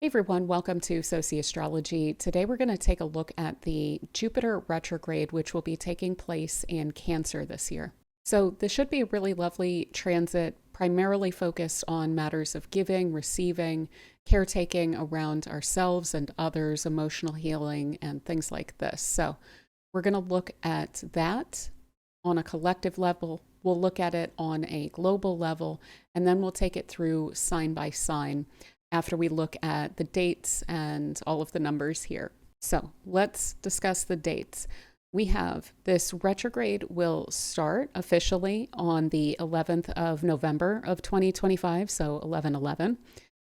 Hey everyone, welcome to Sociastrology. Today we're going to take a look at the Jupiter retrograde, which will be taking place in Cancer this year. So this should be a really lovely transit, primarily focused on matters of giving, receiving, caretaking around ourselves and others, emotional healing, and things like this. So we're going to look at that on a collective level. We'll look at it on a global level, and then we'll take it through sign by sign after we look at the dates and all of the numbers here. So let's discuss the dates. We have this retrograde will start officially on the 11th of November of 2025, so 11/11,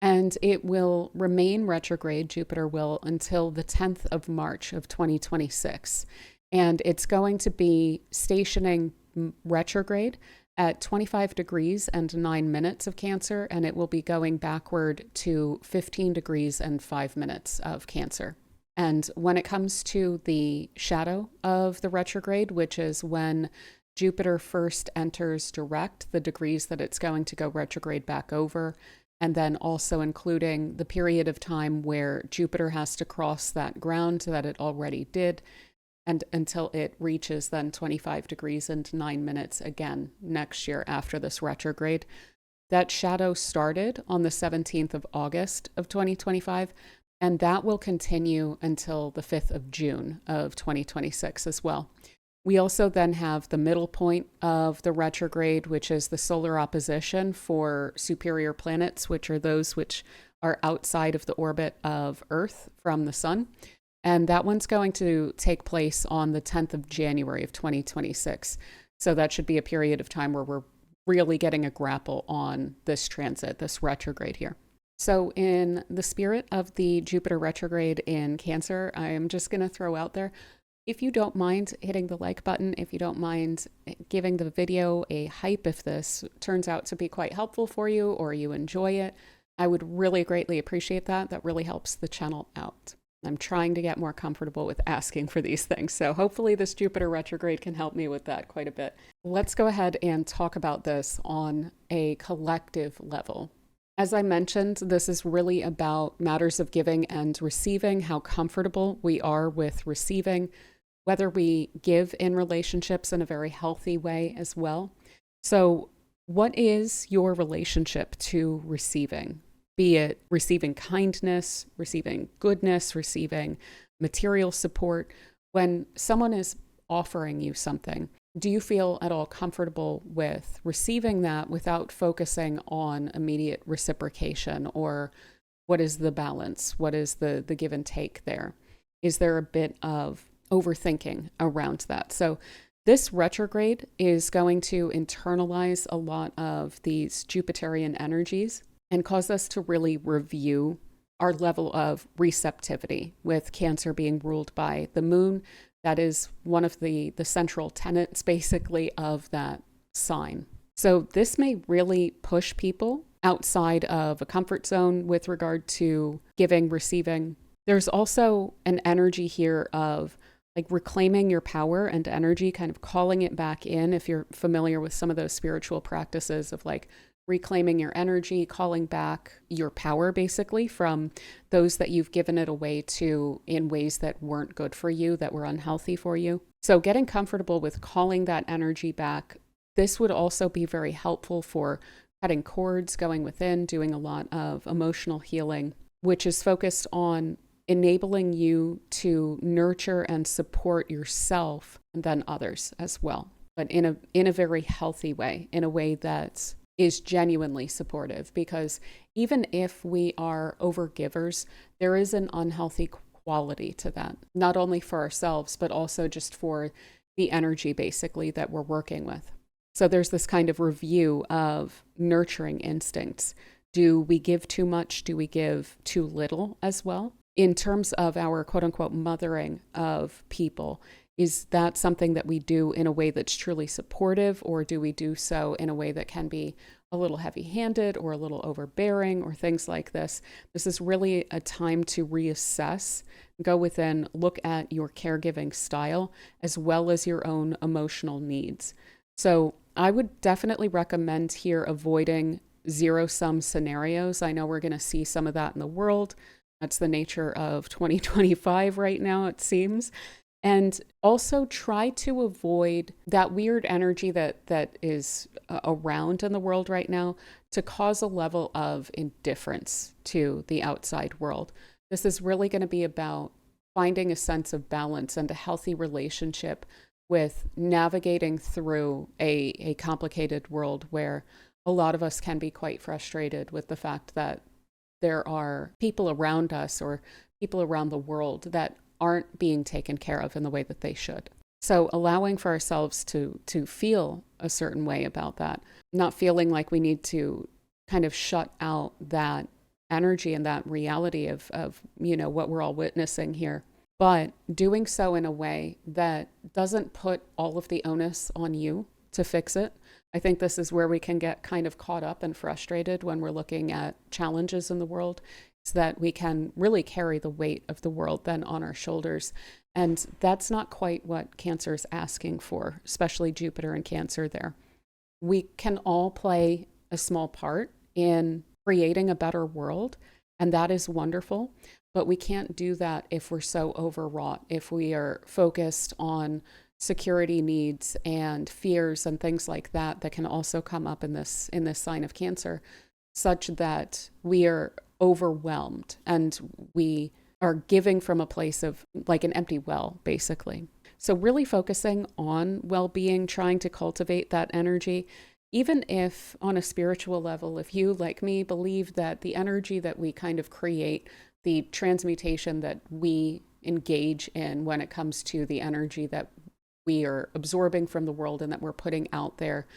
and it will remain retrograde, Jupiter will, until the 10th of March of 2026. And it's going to be stationing retrograde at 25 degrees and 9 minutes of Cancer, and it will be going backward to 15 degrees and 5 minutes of Cancer. And when it comes to the shadow of the retrograde, which is when Jupiter first enters direct, the degrees that it's going to go retrograde back over, and then also including the period of time where Jupiter has to cross that ground that it already did, and until it reaches then 25 degrees and 9 minutes again next year after this retrograde. That shadow started on the 17th of August of 2025, and that will continue until the 5th of June of 2026 as well. We also then have the middle point of the retrograde, which is the solar opposition for superior planets, which are those which are outside of the orbit of Earth from the sun. And that one's going to take place on the 10th of January of 2026. So that should be a period of time where we're really getting a grapple on this transit, this retrograde here. So in the spirit of the Jupiter retrograde in Cancer, I am just going to throw out there, if you don't mind hitting the like button, if you don't mind giving the video a hype, if this turns out to be quite helpful for you or you enjoy it, I would really greatly appreciate that. That really helps the channel out. I'm trying to get more comfortable with asking for these things. So hopefully this Jupiter retrograde can help me with that quite a bit. Let's go ahead and talk about this on a collective level. As I mentioned, this is really about matters of giving and receiving, how comfortable we are with receiving, whether we give in relationships in a very healthy way as well. So what is your relationship to receiving? Be it receiving kindness, receiving goodness, receiving material support. When someone is offering you something, do you feel at all comfortable with receiving that without focusing on immediate reciprocation, or what is the balance? What is the give and take there? Is there a bit of overthinking around that? So this retrograde is going to internalize a lot of these Jupiterian energies and cause us to really review our level of receptivity, with Cancer being ruled by the moon. That is one of the central tenets, basically, of that sign. So this may really push people outside of a comfort zone with regard to giving, receiving. There's also an energy here of like reclaiming your power and energy, kind of calling it back in, if you're familiar with some of those spiritual practices of like reclaiming your energy, calling back your power basically from those that you've given it away to in ways that weren't good for you, that were unhealthy for you. So getting comfortable with calling that energy back. This would also be very helpful for cutting cords, going within, doing a lot of emotional healing, which is focused on enabling you to nurture and support yourself and then others as well, but in a very healthy way, in a way that is genuinely supportive. Because even if we are overgivers, there is an unhealthy quality to that, not only for ourselves, but also just for the energy basically that we're working with. So there's this kind of review of nurturing instincts. Do we give too much? Do we give too little as well? In terms of our quote unquote mothering of people, is that something that we do in a way that's truly supportive, or do we do so in a way that can be a little heavy-handed or a little overbearing or things like this? This is really a time to reassess, go within, look at your caregiving style as well as your own emotional needs. So I would definitely recommend here avoiding zero-sum scenarios. I know we're going to see some of that in the world. That's the nature of 2025 right now, it seems. And also try to avoid that weird energy that is around in the world right now to cause a level of indifference to the outside world. This is really going to be about finding a sense of balance and a healthy relationship with navigating through a complicated world where a lot of us can be quite frustrated with the fact that there are people around us or people around the world that aren't being taken care of in the way that they should. So allowing for ourselves to feel a certain way about that, not feeling like we need to kind of shut out that energy and that reality of what we're all witnessing here, but doing so in a way that doesn't put all of the onus on you to fix it. I think this is where we can get kind of caught up and frustrated when we're looking at challenges in the world, is that we can really carry the weight of the world then on our shoulders. And that's not quite what Cancer is asking for, especially Jupiter and Cancer there. We can all play a small part in creating a better world, and that is wonderful. But we can't do that if we're so overwrought, if we are focused on security needs and fears and things like that can also come up in this sign of Cancer, such that we are overwhelmed and we are giving from a place of like an empty well, basically. So really focusing on well-being, trying to cultivate that energy, even if on a spiritual level, if you, like me, believe that the energy that we kind of create, the transmutation that we engage in when it comes to the energy that we are absorbing from the world and that we're putting out there,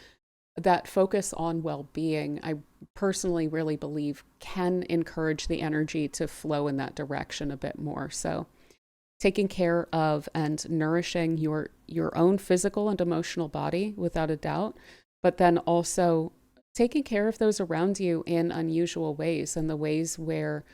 that focus on well-being, I personally really believe can encourage the energy to flow in that direction a bit more. So taking care of and nourishing your own physical and emotional body, without a doubt, but then also taking care of those around you in unusual ways, and the ways where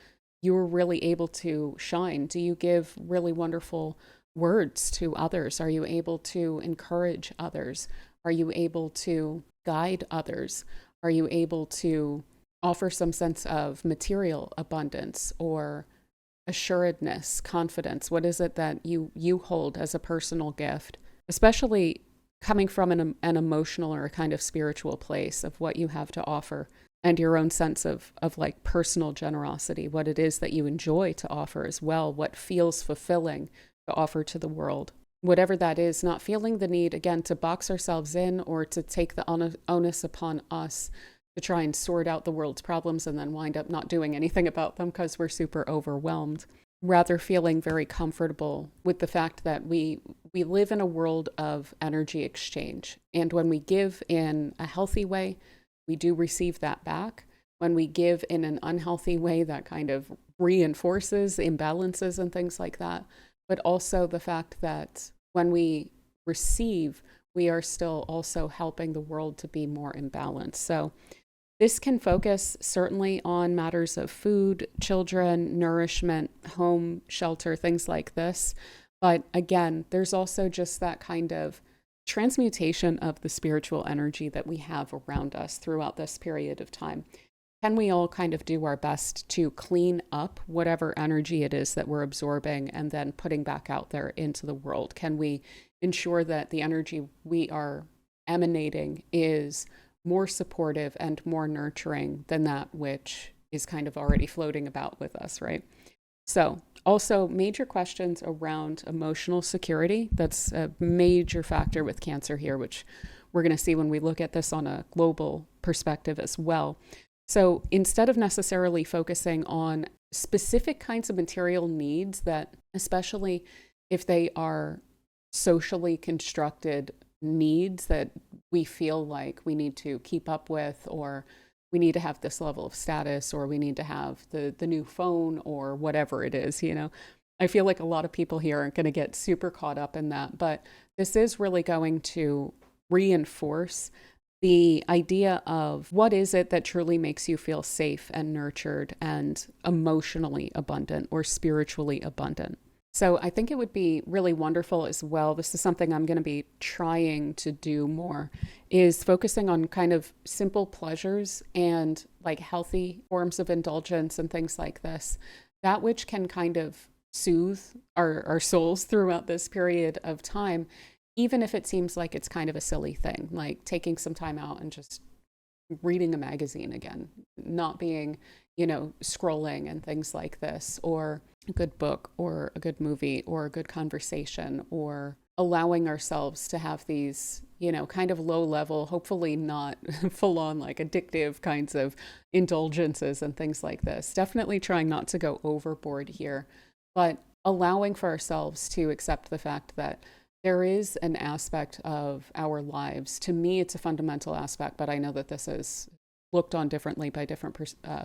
you're really able to shine. Do you give really wonderful words to others? Are you able to encourage others? Are you able to guide others? Are you able to offer some sense of material abundance or assuredness, confidence? What is it that you hold as a personal gift, especially coming from an emotional or a kind of spiritual place of what you have to offer, and your own sense of like personal generosity, what it is that you enjoy to offer as well, what feels fulfilling to offer to the world. Whatever that is, not feeling the need, again, to box ourselves in or to take the onus upon us to try and sort out the world's problems and then wind up not doing anything about them because we're super overwhelmed. Rather feeling very comfortable with the fact that we live in a world of energy exchange. And when we give in a healthy way, we do receive that back. When we give in an unhealthy way, that kind of reinforces imbalances and things like that. But also the fact that when we receive, we are still also helping the world to be more imbalanced. So this can focus certainly on matters of food, children, nourishment, home, shelter, things like this. But again, there's also just that kind of transmutation of the spiritual energy that we have around us throughout this period of time. Can we all kind of do our best to clean up whatever energy it is that we're absorbing and then putting back out there into the world? Can we ensure that the energy we are emanating is more supportive and more nurturing than that which is kind of already floating about with us, right? So also major questions around emotional security. That's a major factor with Cancer here, which we're going to see when we look at this on a global perspective as well. So instead of necessarily focusing on specific kinds of material needs that, especially if they are socially constructed needs that we feel like we need to keep up with, or we need to have this level of status, or we need to have the new phone or whatever it is, I feel like a lot of people here aren't going to get super caught up in that, but this is really going to reinforce the idea of what is it that truly makes you feel safe and nurtured and emotionally abundant or spiritually abundant. So I think it would be really wonderful as well. This is something I'm going to be trying to do more, is focusing on kind of simple pleasures and like healthy forms of indulgence and things like this, that which can kind of soothe our souls throughout this period of time, even if it seems like it's kind of a silly thing, like taking some time out and just reading a magazine again, not being, scrolling and things like this, or a good book or a good movie or a good conversation, or allowing ourselves to have these, kind of low level, hopefully not full on like addictive kinds of indulgences and things like this. Definitely trying not to go overboard here, but allowing for ourselves to accept the fact that there is an aspect of our lives. To me, it's a fundamental aspect, but I know that this is looked on differently by different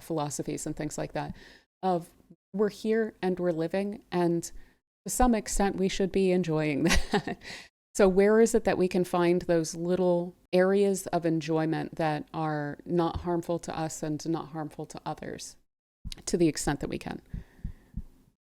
philosophies and things like that, of we're here and we're living, and to some extent we should be enjoying that. So where is it that we can find those little areas of enjoyment that are not harmful to us and not harmful to others, to the extent that we can?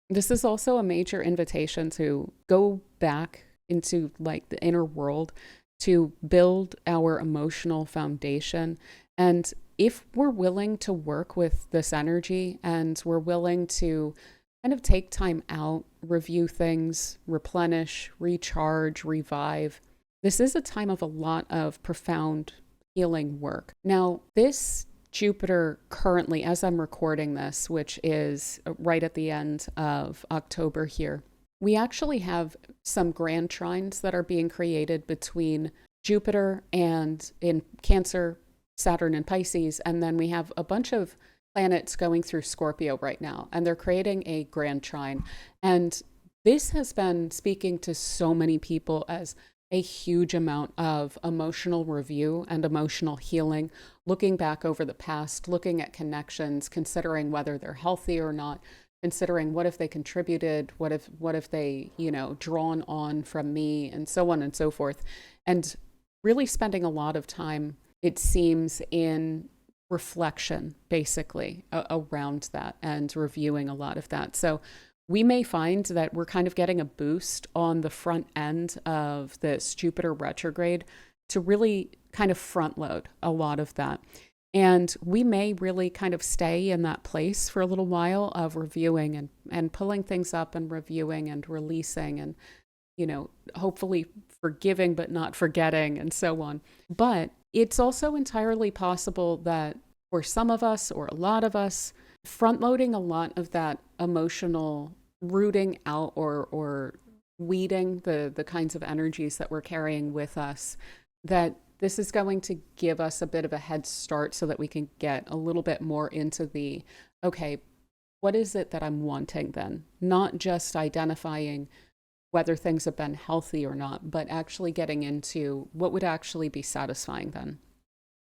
This is also a major invitation to go back into like the inner world, to build our emotional foundation. And if we're willing to work with this energy and we're willing to kind of take time out, review things, replenish, recharge, revive, this is a time of a lot of profound healing work. Now, this Jupiter currently, as I'm recording this, which is right at the end of October here, we actually have some grand trines that are being created between Jupiter and in Cancer, Saturn and Pisces. And then we have a bunch of planets going through Scorpio right now, and they're creating a grand trine. And this has been speaking to so many people as a huge amount of emotional review and emotional healing, looking back over the past, looking at connections, considering whether they're healthy or not, considering what if they contributed, what if they, drawn on from me, and so on and so forth. And really spending a lot of time, it seems, in reflection, basically, around that and reviewing a lot of that. So we may find that we're kind of getting a boost on the front end of this Jupiter retrograde to really kind of front load a lot of that. And we may really kind of stay in that place for a little while of reviewing and pulling things up and reviewing and releasing and, hopefully forgiving but not forgetting and so on. But it's also entirely possible that for some of us, or a lot of us, front loading a lot of that emotional rooting out or weeding the kinds of energies that we're carrying with us, that this is going to give us a bit of a head start so that we can get a little bit more into the, okay, what is it that I'm wanting then? Not just identifying whether things have been healthy or not, but actually getting into what would actually be satisfying then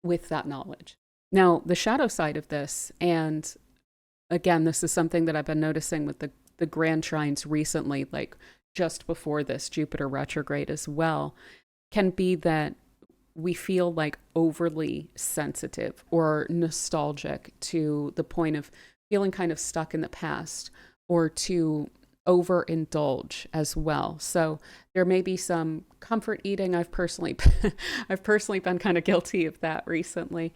with that knowledge. Now, the shadow side of this, and again, this is something that I've been noticing with the grand trines recently, like just before this Jupiter retrograde as well, can be that we feel like overly sensitive or nostalgic to the point of feeling kind of stuck in the past, or to overindulge as well. So there may be some comfort eating. I've personally been kind of guilty of that recently.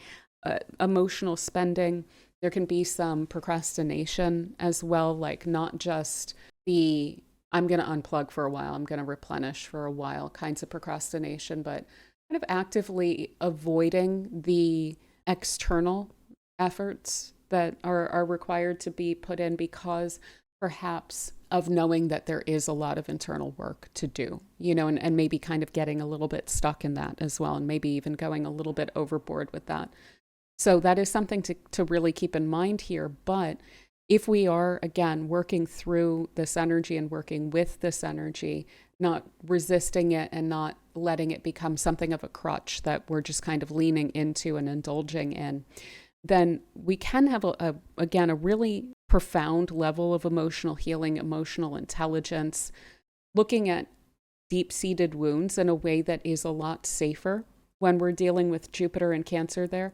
Emotional spending. There can be some procrastination as well, like not just the I'm going to unplug for a while, I'm going to replenish for a while kinds of procrastination, but kind of actively avoiding the external efforts that are required to be put in, because perhaps of knowing that there is a lot of internal work to do, and maybe kind of getting a little bit stuck in that as well, and maybe even going a little bit overboard with that. So that is something to really keep in mind here. But if we are, again, working through this energy and working with this energy, not resisting it and not letting it become something of a crutch that we're just kind of leaning into and indulging in, then we can have, again, a really profound level of emotional healing, emotional intelligence, looking at deep-seated wounds in a way that is a lot safer when we're dealing with Jupiter and Cancer there,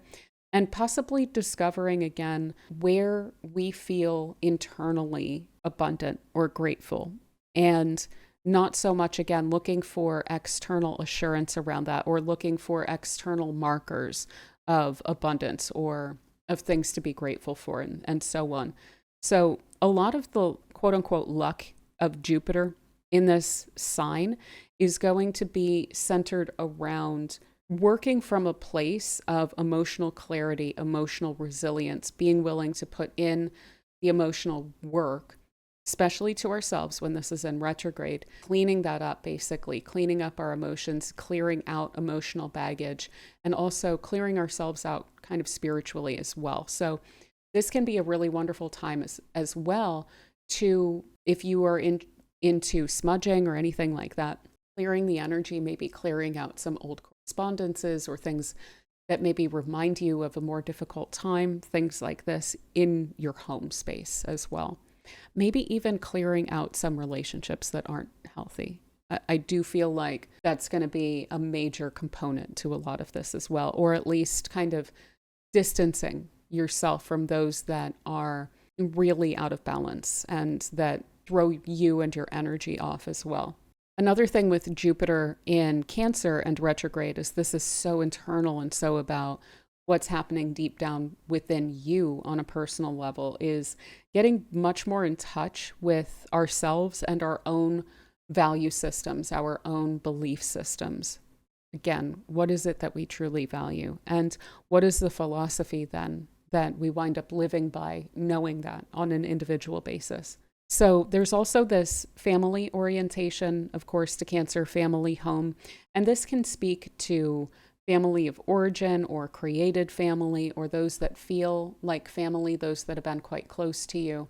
and possibly discovering again where we feel internally abundant or grateful And not so much, again, looking for external assurance around that or looking for external markers of abundance or of things to be grateful for and so on. So a lot of the quote unquote luck of Jupiter in this sign is going to be centered around working from a place of emotional clarity, emotional resilience, being willing to put in the emotional work, especially to ourselves when this is in retrograde, cleaning that up, basically, cleaning up our emotions, clearing out emotional baggage, and also clearing ourselves out kind of spiritually as well. So this can be a really wonderful time as well to, if you are into smudging or anything like that, clearing the energy, maybe clearing out some old correspondences or things that maybe remind you of a more difficult time, things like this in your home space as well. Maybe even clearing out some relationships that aren't healthy. I do feel like that's going to be a major component to a lot of this as well, or at least kind of distancing yourself from those that are really out of balance and that throw you and your energy off as well. Another thing with Jupiter in Cancer and retrograde is this is so internal and so about what's happening deep down within you on a personal level, is getting much more in touch with ourselves and our own value systems, our own belief systems. Again, what is it that we truly value? And what is the philosophy then that we wind up living by, knowing that on an individual basis? So there's also this family orientation, of course, to Cancer, family, home. And this can speak to family of origin or created family, or those that feel like family, those that have been quite close to you.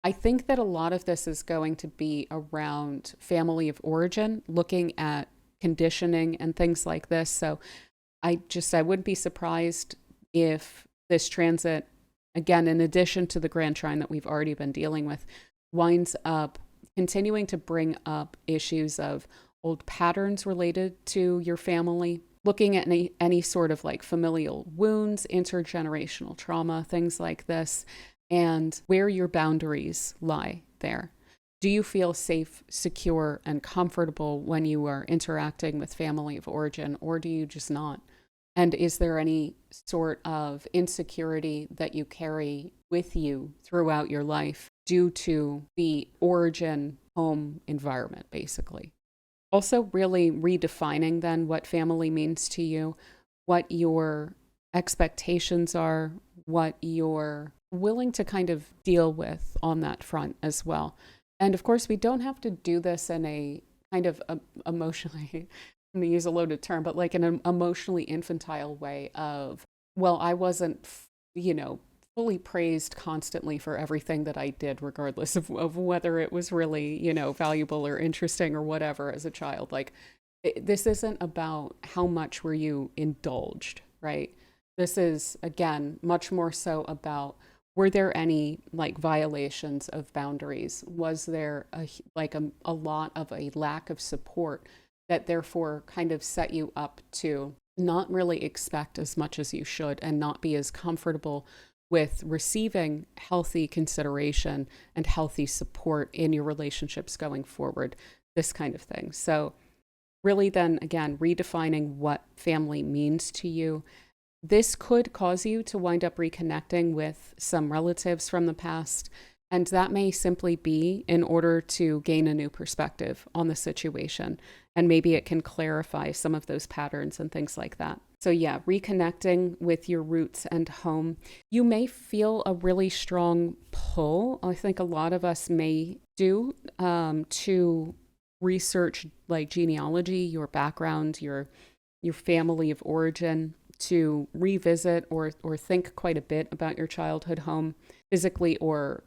I think that a lot of this is going to be around family of origin, looking at conditioning and things like this. So I wouldn't be surprised if this transit, again, in addition to the grand trine that we've already been dealing with, winds up continuing to bring up issues of old patterns related to your family, looking at any sort of like familial wounds, intergenerational trauma, things like this, and where your boundaries lie there. Do you feel safe, secure, and comfortable when you are interacting with family of origin, or do you just not? And is there any sort of insecurity that you carry with you throughout your life due to the origin home environment, basically? Also, really redefining then what family means to you, what your expectations are, what you're willing to kind of deal with on that front as well. And of course, we don't have to do this in a kind of emotionally, I'm going to use a loaded term, but like in an emotionally infantile way of, well, I wasn't, fully praised constantly for everything that I did, regardless of whether it was really, valuable or interesting or whatever as a child. Like, this isn't about how much were you indulged, right? This is, again, much more so about, were there any like violations of boundaries? Was there a lot of a lack of support that therefore kind of set you up to not really expect as much as you should and not be as comfortable with receiving healthy consideration and healthy support in your relationships going forward, this kind of thing. So really then, again, redefining what family means to you. This could cause you to wind up reconnecting with some relatives from the past, and that may simply be in order to gain a new perspective on the situation. And maybe it can clarify some of those patterns and things like that. So yeah, reconnecting with your roots and home. You may feel a really strong pull, I think a lot of us may do, to research like genealogy, your background, your family of origin, to revisit or think quite a bit about your childhood home, physically or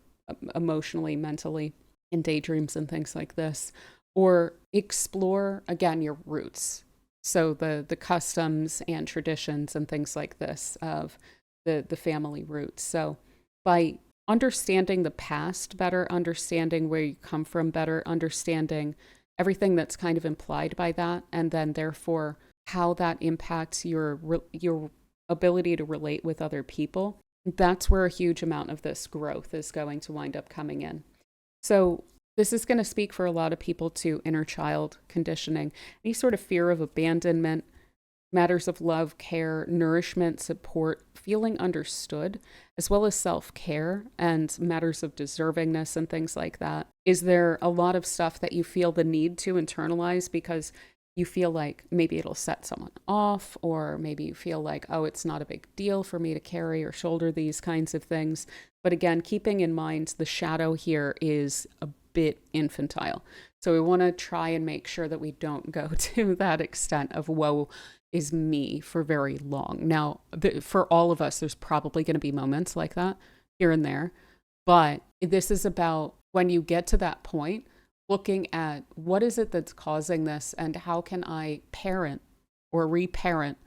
emotionally, mentally, in daydreams and things like this, or explore, again, your roots. So the customs and traditions and things like this of the family roots. So by understanding the past better, understanding where you come from better, understanding everything that's kind of implied by that, and then therefore how that impacts your ability to relate with other people, that's where a huge amount of this growth is going to wind up coming in. So This is going to speak for a lot of people to inner child conditioning, any sort of fear of abandonment, matters of love, care, nourishment, support, feeling understood, as well as self-care and matters of deservingness and things like that. Is there a lot of stuff that you feel the need to internalize because you feel like maybe it'll set someone off, or maybe you feel like, oh, it's not a big deal for me to carry or shoulder these kinds of things. But again, keeping in mind the shadow here is a bit infantile. So we want to try and make sure that we don't go to that extent of woe is me for very long. Now, for all of us, there's probably going to be moments like that here and there. But this is about when you get to that point, looking at what is it that's causing this and how can I parent or reparent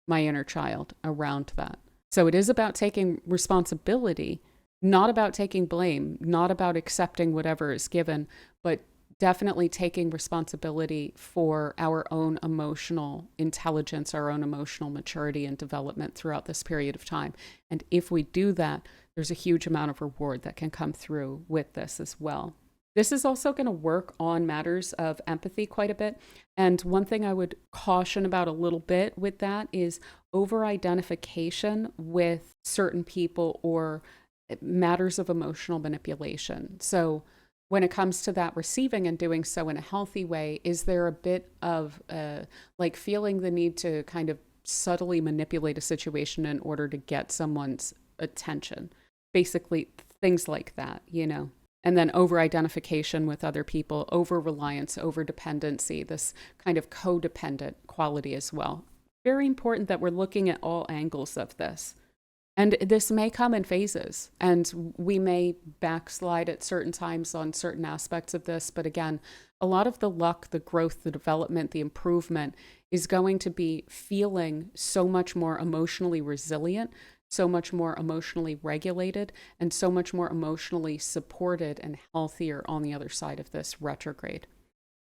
my inner child around that. So it is about taking responsibility, not about taking blame, not about accepting whatever is given, but definitely taking responsibility for our own emotional intelligence, our own emotional maturity and development throughout this period of time. And if we do that, there's a huge amount of reward that can come through with this as well. This is also going to work on matters of empathy quite a bit. And one thing I would caution about a little bit with that is over-identification with certain people or matters of emotional manipulation. So when it comes to that receiving and doing so in a healthy way, is there a bit of like feeling the need to kind of subtly manipulate a situation in order to get someone's attention? Basically, things like that, you know? And then over-identification with other people, over-reliance, over-dependency, this kind of codependent quality as well. Very important that we're looking at all angles of this. And this may come in phases, and we may backslide at certain times on certain aspects of this. But again, a lot of the luck, the growth, the development, the improvement is going to be feeling so much more emotionally resilient, so much more emotionally regulated, and so much more emotionally supported and healthier on the other side of this retrograde.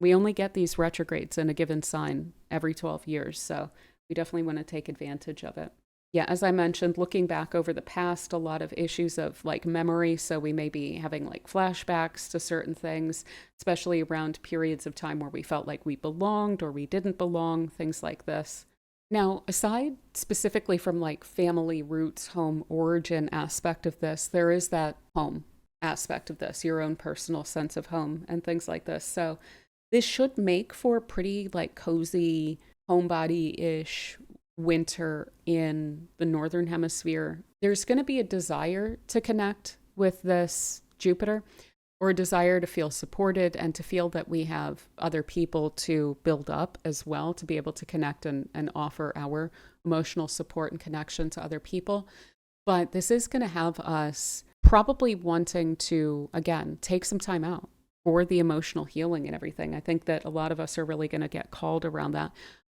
We only get these retrogrades in a given sign every 12 years, so we definitely want to take advantage of it. Yeah, as I mentioned, looking back over the past, a lot of issues of like memory. So we may be having like flashbacks to certain things, especially around periods of time where we felt like we belonged or we didn't belong, things like this. Now, aside specifically from like family roots, home origin aspect of this, there is that home aspect of this, your own personal sense of home and things like this. So this should make for a pretty like cozy, homebody-ish winter in the northern hemisphere. There's going to be a desire to connect with this Jupiter, or a desire to feel supported and to feel that we have other people to build up as well, to be able to connect and offer our emotional support and connection to other people. But this is going to have us probably wanting to, again, take some time out for the emotional healing and everything. I think that a lot of us are really going to get called around that.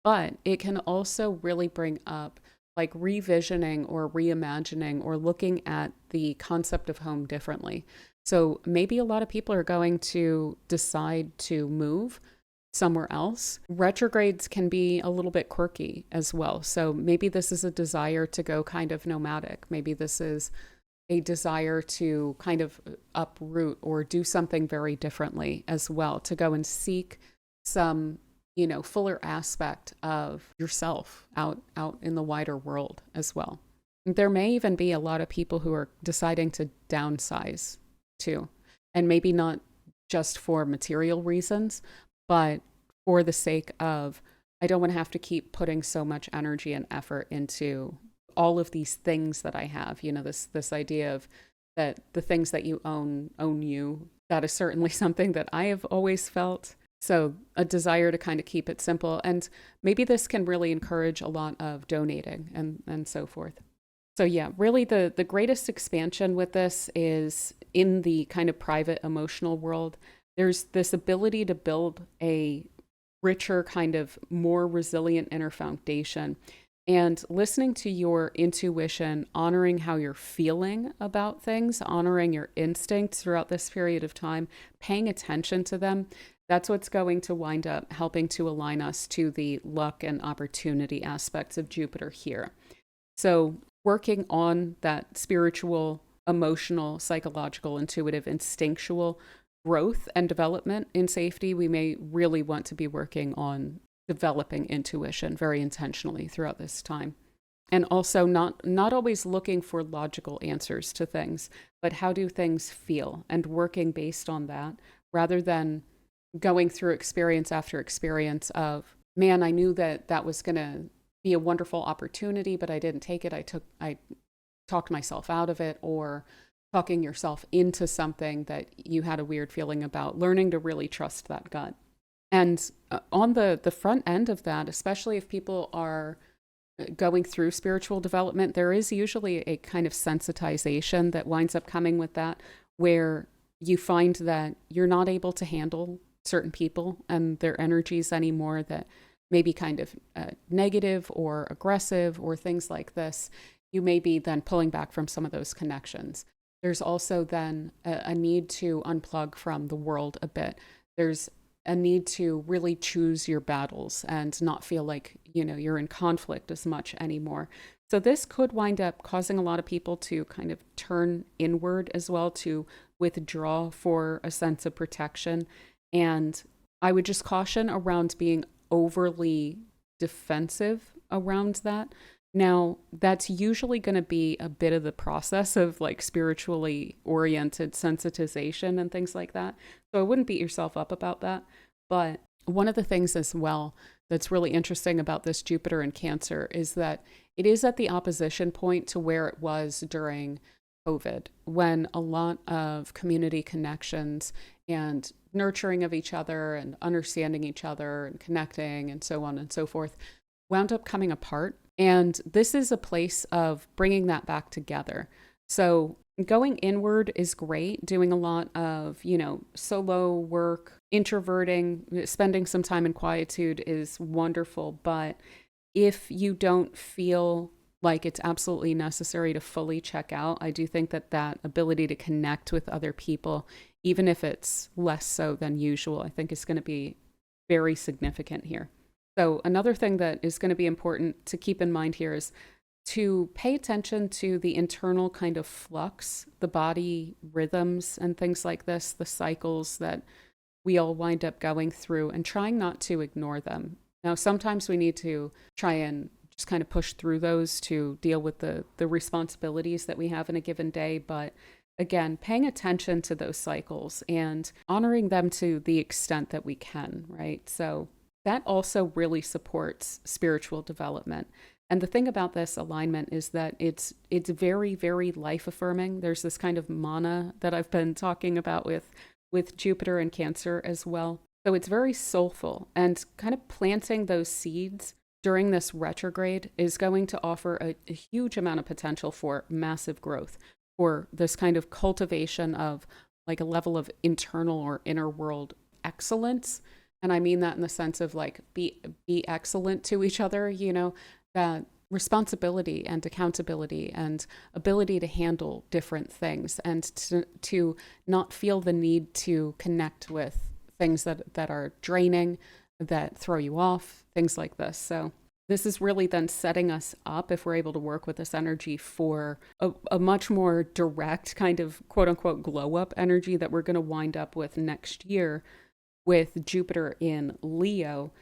But it can also really bring up like revisioning or reimagining or looking at the concept of home differently. So maybe a lot of people are going to decide to move somewhere else. Retrogrades can be a little bit quirky as well. So maybe this is a desire to go kind of nomadic. Maybe this is a desire to kind of uproot or do something very differently as well, to go and seek some fuller aspect of yourself out in the wider world as well. There may even be a lot of people who are deciding to downsize too, and maybe not just for material reasons, but for the sake of, I don't want to have to keep putting so much energy and effort into all of these things that I have. This idea of that the things that you own you. That is certainly something that I have always felt. So a desire to kind of keep it simple. And maybe this can really encourage a lot of donating and so forth. So yeah, really the greatest expansion with this is in the kind of private emotional world. There's this ability to build a richer, kind of more resilient inner foundation. And listening to your intuition, honoring how you're feeling about things, honoring your instincts throughout this period of time, paying attention to them, that's what's going to wind up helping to align us to the luck and opportunity aspects of Jupiter here. So working on that spiritual, emotional, psychological, intuitive, instinctual growth and development in safety, we may really want to be working on developing intuition very intentionally throughout this time. And also not always looking for logical answers to things, but how do things feel, and working based on that rather than going through experience after experience of, man, I knew that that was going to be a wonderful opportunity, but I didn't take it. I talked myself out of it, or talking yourself into something that you had a weird feeling about, learning to really trust that gut. And on the front end of that, especially if people are going through spiritual development, there is usually a kind of sensitization that winds up coming with that, where you find that you're not able to handle certain people and their energies anymore, that may be kind of negative or aggressive or things like this. You may be then pulling back from some of those connections. There's also then a need to unplug from the world a bit. There's a need to really choose your battles and not feel like, you're in conflict as much anymore. So this could wind up causing a lot of people to kind of turn inward as well, to withdraw for a sense of protection. And I would just caution around being overly defensive around that. Now, that's usually going to be a bit of the process of like spiritually oriented sensitization and things like that. So I wouldn't beat yourself up about that. But one of the things as well that's really interesting about this Jupiter in Cancer is that it is at the opposition point to where it was during COVID, when a lot of community connections and nurturing of each other and understanding each other and connecting and so on and so forth wound up coming apart. And this is a place of bringing that back together. So going inward is great, doing a lot of, solo work, introverting, spending some time in quietude is wonderful. But if you don't feel like it's absolutely necessary to fully check out, I do think that ability to connect with other people, even if it's less so than usual, I think is going to be very significant here. So another thing that is going to be important to keep in mind here is to pay attention to the internal kind of flux, the body rhythms and things like this, the cycles that we all wind up going through, and trying not to ignore them. Now, sometimes we need to try and just kind of push through those to deal with the responsibilities that we have in a given day. But again, paying attention to those cycles and honoring them to the extent that we can, right? So that also really supports spiritual development. And the thing about this alignment is that it's very, very life affirming. There's this kind of mana that I've been talking about with Jupiter and Cancer as well. So it's very soulful, and kind of planting those seeds during this retrograde is going to offer a huge amount of potential for massive growth, for this kind of cultivation of like a level of internal or inner world excellence. And I mean that in the sense of like be excellent to each other, that responsibility and accountability and ability to handle different things, and to not feel the need to connect with things that are draining, that throw you off, things like this. So this is really then setting us up, if we're able to work with this energy, for a much more direct kind of quote unquote glow up energy that we're going to wind up with next year with Jupiter in Leo.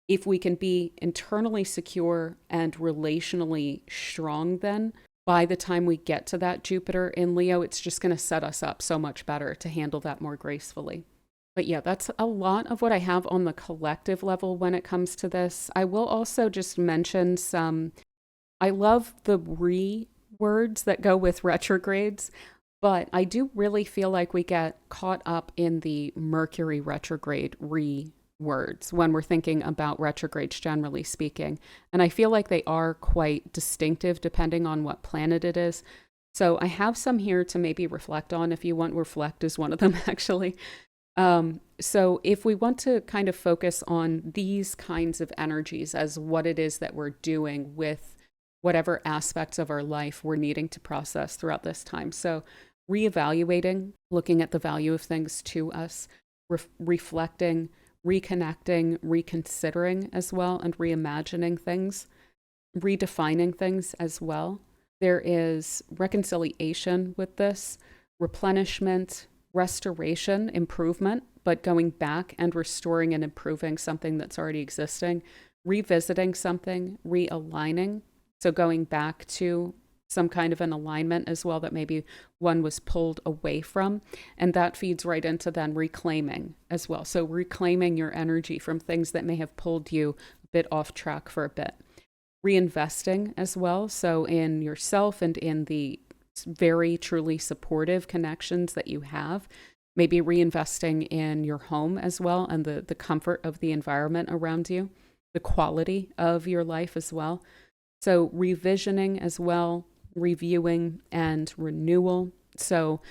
If we can be internally secure and relationally strong, then by the time we get to that Jupiter in Leo, it's just going to set us up so much better to handle that more gracefully. But yeah, that's a lot of what I have on the collective level when it comes to this. I will also just mention I love the words that go with retrogrades, but I do really feel like we get caught up in the Mercury retrograde words when we're thinking about retrogrades, generally speaking. And I feel like they are quite distinctive depending on what planet it is. So I have some here to maybe reflect on. If you want, reflect is one of them, actually. So if we want to kind of focus on these kinds of energies as what it is that we're doing with whatever aspects of our life we're needing to process throughout this time. So reevaluating, looking at the value of things to us, reflecting, reconnecting, reconsidering as well, and reimagining things, redefining things as well. There is reconciliation with this, replenishment, restoration, improvement, but going back and restoring and improving something that's already existing, revisiting something, realigning. So going back to some kind of an alignment as well that maybe one was pulled away from. And that feeds right into then reclaiming as well. So reclaiming your energy from things that may have pulled you a bit off track for a bit. Reinvesting as well. So in yourself and in the very truly supportive connections that you have, maybe reinvesting in your home as well and the comfort of the environment around you, the quality of your life as well. So revisioning as well, reviewing and renewal. So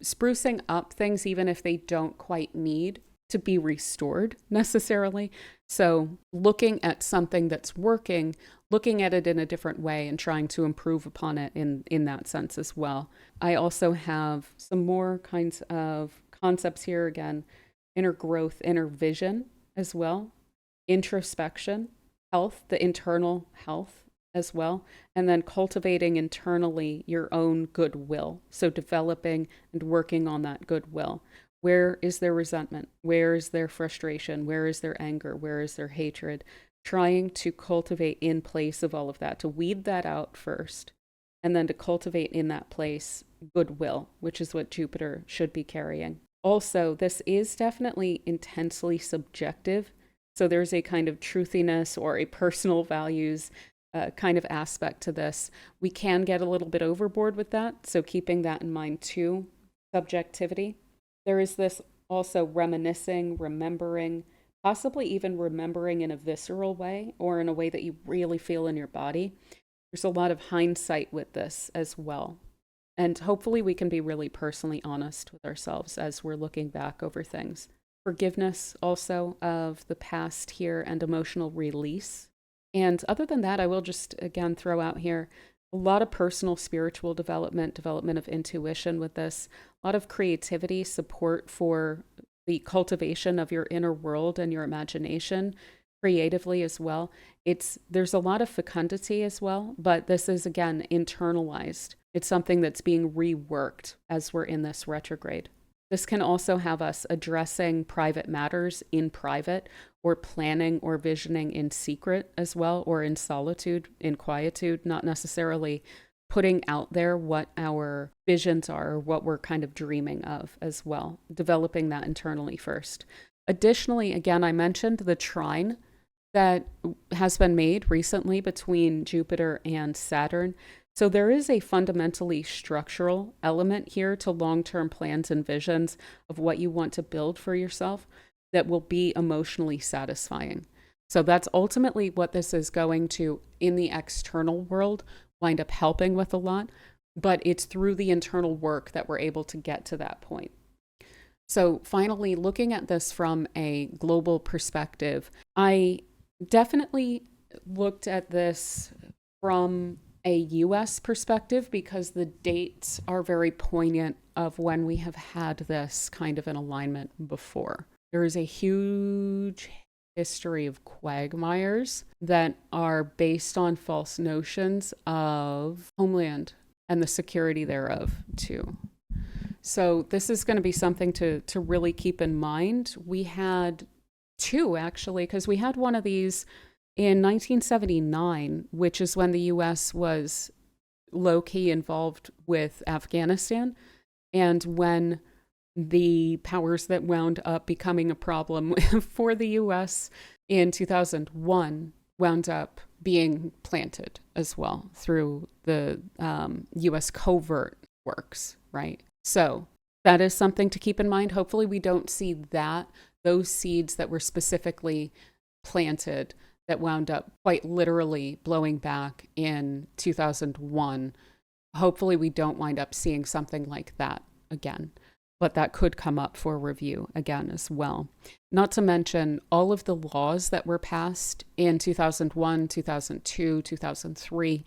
sprucing up things, even if they don't quite need to be restored necessarily. So looking at something that's working, looking at it in a different way and trying to improve upon it in that sense as well. I also have some more kinds of concepts here again, inner growth, inner vision as well, introspection, health, the internal health as well, and then cultivating internally your own goodwill. So developing and working on that goodwill. Where is their resentment? Where is their frustration? Where is their anger? Where is their hatred? Trying to cultivate in place of all of that, to weed that out first, and then to cultivate in that place goodwill, which is what Jupiter should be carrying. Also, this is definitely intensely subjective. So there's a kind of truthiness or a personal values kind of aspect to this. We can get a little bit overboard with that. So keeping that in mind too, subjectivity. There is this also reminiscing, remembering, possibly even remembering in a visceral way or in a way that you really feel in your body. There's a lot of hindsight with this as well. And hopefully we can be really personally honest with ourselves as we're looking back over things. Forgiveness also of the past here and emotional release. And other than that, I will just again throw out here a lot of personal spiritual development of intuition with this, a lot of creativity, support for the cultivation of your inner world and your imagination creatively as well. There's a lot of fecundity as well, but this is again internalized. It's something that's being reworked as we're in this retrograde. This can also have us addressing private matters in private or planning or visioning in secret as well, or in solitude, in quietude, not necessarily putting out there what our visions are or what we're kind of dreaming of as well, developing that internally first. Additionally, again, I mentioned the trine that has been made recently between Jupiter and Saturn. So there is a fundamentally structural element here to long-term plans and visions of what you want to build for yourself that will be emotionally satisfying. So that's ultimately what this is going to, in the external world, wind up helping with a lot, but it's through the internal work that we're able to get to that point. So finally, looking at this from a global perspective, I definitely looked at this from a US perspective because the dates are very poignant of when we have had this kind of an alignment before. There is a huge history of quagmires that are based on false notions of homeland and the security thereof too. So this is going to be something to really keep in mind. We had two actually, because we had one of these in 1979, which is when the US was low-key involved with Afghanistan, and when the powers that wound up becoming a problem for the US in 2001 wound up being planted as well through the US covert works, right? So that is something to keep in mind. Hopefully we don't see those seeds that were specifically planted that wound up quite literally blowing back in 2001. Hopefully we don't wind up seeing something like that again, but that could come up for review again as well. Not to mention all of the laws that were passed in 2001, 2002, 2003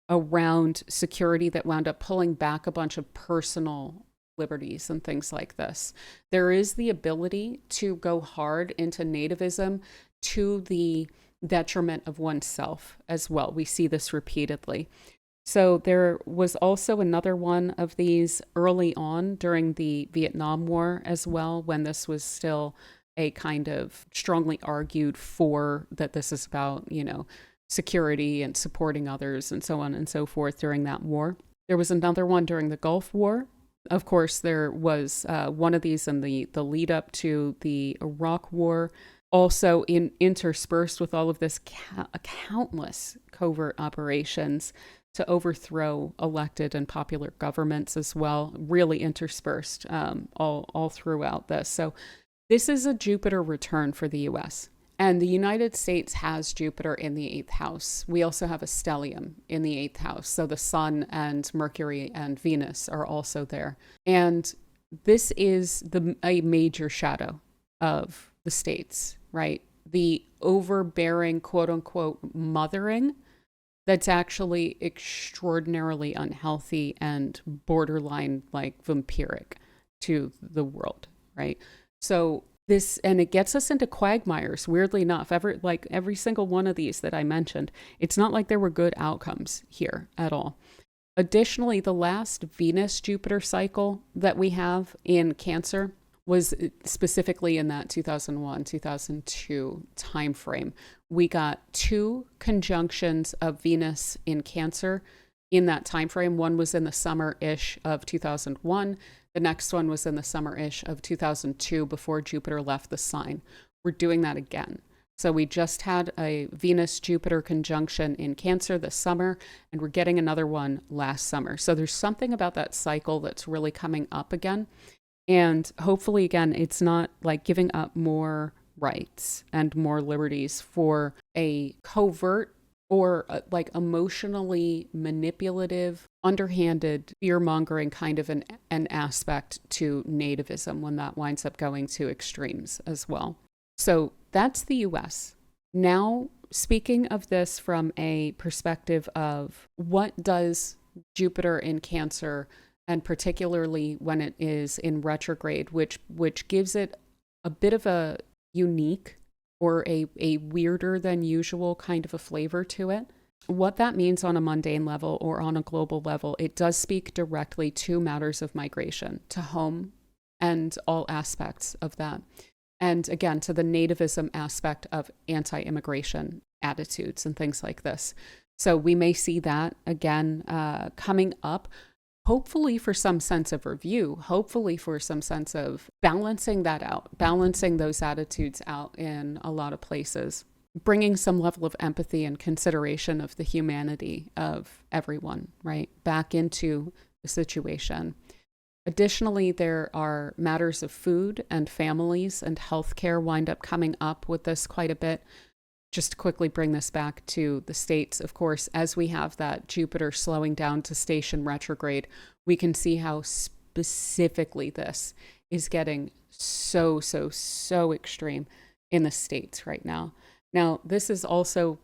around security that wound up pulling back a bunch of personal liberties and things like this. There is the ability to go hard into nativism to the detriment of oneself as well. We see this repeatedly. So there was also another one of these early on during the Vietnam War as well, when this was still a kind of strongly argued for that this is about, security and supporting others and so on and so forth during that war. There was another one during the Gulf War. Of course, there was one of these in the lead up to the Iraq War. Also, interspersed with all of this, countless covert operations to overthrow elected and popular governments as well, really interspersed all throughout this. So this is a Jupiter return for the US. And the United States has Jupiter in the 8th house. We also have a stellium in the 8th house. So the Sun and Mercury and Venus are also there. And this is a major shadow of the states, right? The overbearing, quote unquote, mothering that's actually extraordinarily unhealthy and borderline like vampiric to the world, right? So this, and it gets us into quagmires, weirdly enough. Every single one of these that I mentioned, it's not like there were good outcomes here at all. Additionally, the last Venus-Jupiter cycle that we have in Cancer was specifically in that 2001, 2002 timeframe. We got 2 conjunctions of Venus in Cancer in that timeframe. One was in the summer-ish of 2001. The next one was in the summer-ish of 2002 before Jupiter left the sign. We're doing that again. So we just had a Venus-Jupiter conjunction in Cancer this summer, and we're getting another one last summer. So there's something about that cycle that's really coming up again. And hopefully, again, it's not like giving up more rights and more liberties for a covert or like emotionally manipulative, underhanded, fear-mongering kind of an aspect to nativism when that winds up going to extremes as well. So that's the US. Now, speaking of this from a perspective of what does Jupiter in Cancer, and particularly when it is in retrograde, which gives it a bit of a unique or a weirder than usual kind of a flavor to it. What that means on a mundane level or on a global level, it does speak directly to matters of migration, to home and all aspects of that. And again, to the nativism aspect of anti-immigration attitudes and things like this. So we may see that again coming up, hopefully for some sense of review, hopefully for some sense of balancing that out, balancing those attitudes out in a lot of places, bringing some level of empathy and consideration of the humanity of everyone, right, back into the situation. Additionally, there are matters of food and families and healthcare wind up coming up with this quite a bit. Just to quickly bring this back to the states, of course, as we have that Jupiter slowing down to station retrograde, we can see how specifically this is getting so extreme in the states right now. Now, this is also,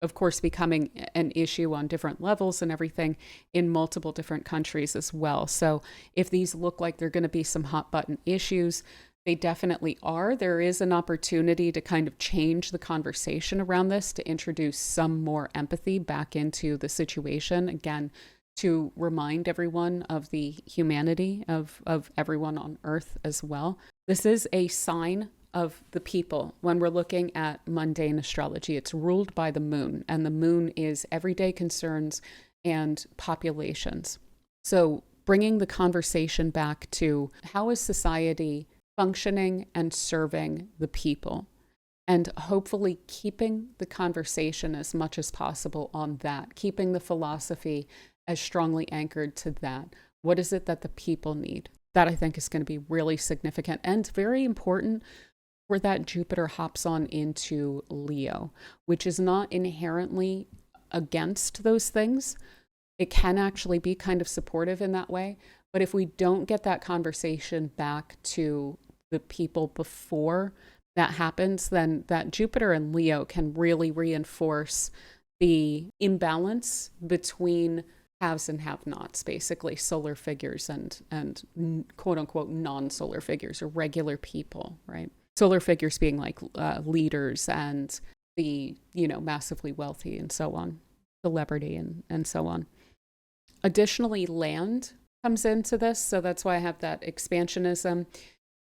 of course, becoming an issue on different levels and everything in multiple different countries as well. So if these look like they're going to be some hot button issues, they definitely are. There is an opportunity to kind of change the conversation around this, to introduce some more empathy back into the situation. Again, to remind everyone of the humanity of everyone on Earth as well. This is a sign of the people. When we're looking at mundane astrology, it's ruled by the moon, and the moon is everyday concerns and populations. So bringing the conversation back to how is society functioning and serving the people, and hopefully keeping the conversation as much as possible on that, keeping the philosophy as strongly anchored to that. What is it that the people need? That I think is going to be really significant and very important where that Jupiter hops on into Leo, which is not inherently against those things. It can actually be kind of supportive in that way. But if we don't get that conversation back to the people before that happens, then that Jupiter and Leo can really reinforce the imbalance between haves and have-nots, basically solar figures and quote unquote non-solar figures or regular people, right? Solar figures being like leaders and the, massively wealthy and so on, celebrity and so on. Additionally, land comes into this. So that's why I have that expansionism.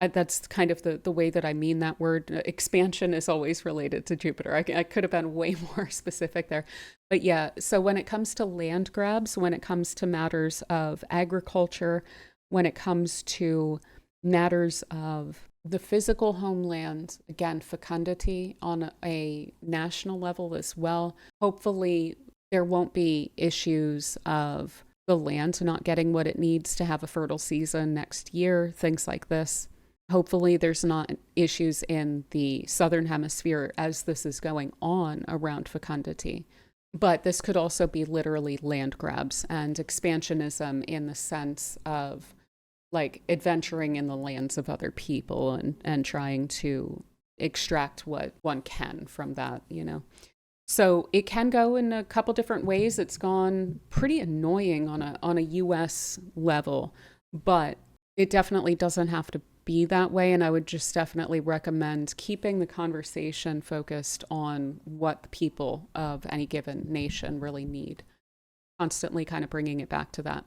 That's kind of the way that I mean that word. Expansion is always related to Jupiter. I could have been way more specific there. But yeah, so when it comes to land grabs, when it comes to matters of agriculture, when it comes to matters of the physical homeland, again, fecundity on a national level as well, hopefully there won't be issues of the land not getting what it needs to have a fertile season next year, things like this. Hopefully there's not issues in the southern hemisphere as this is going on around fecundity. But this could also be literally land grabs and expansionism in the sense of like adventuring in the lands of other people and trying to extract what one can from that, you know. So it can go in a couple different ways. It's gone pretty annoying on a US level, but it definitely doesn't have to be that way. And I would just definitely recommend keeping the conversation focused on what the people of any given nation really need, constantly kind of bringing it back to that.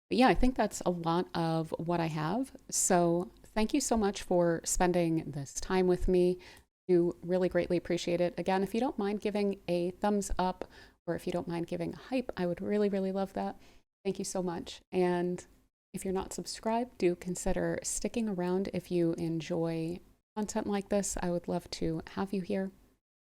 But yeah, I think that's a lot of what I have. So thank you so much for spending this time with me. Do really greatly appreciate it. Again, if you don't mind giving a thumbs up or if you don't mind giving a hype, I would really, really love that. Thank you so much. And if you're not subscribed, do consider sticking around if you enjoy content like this. I would love to have you here.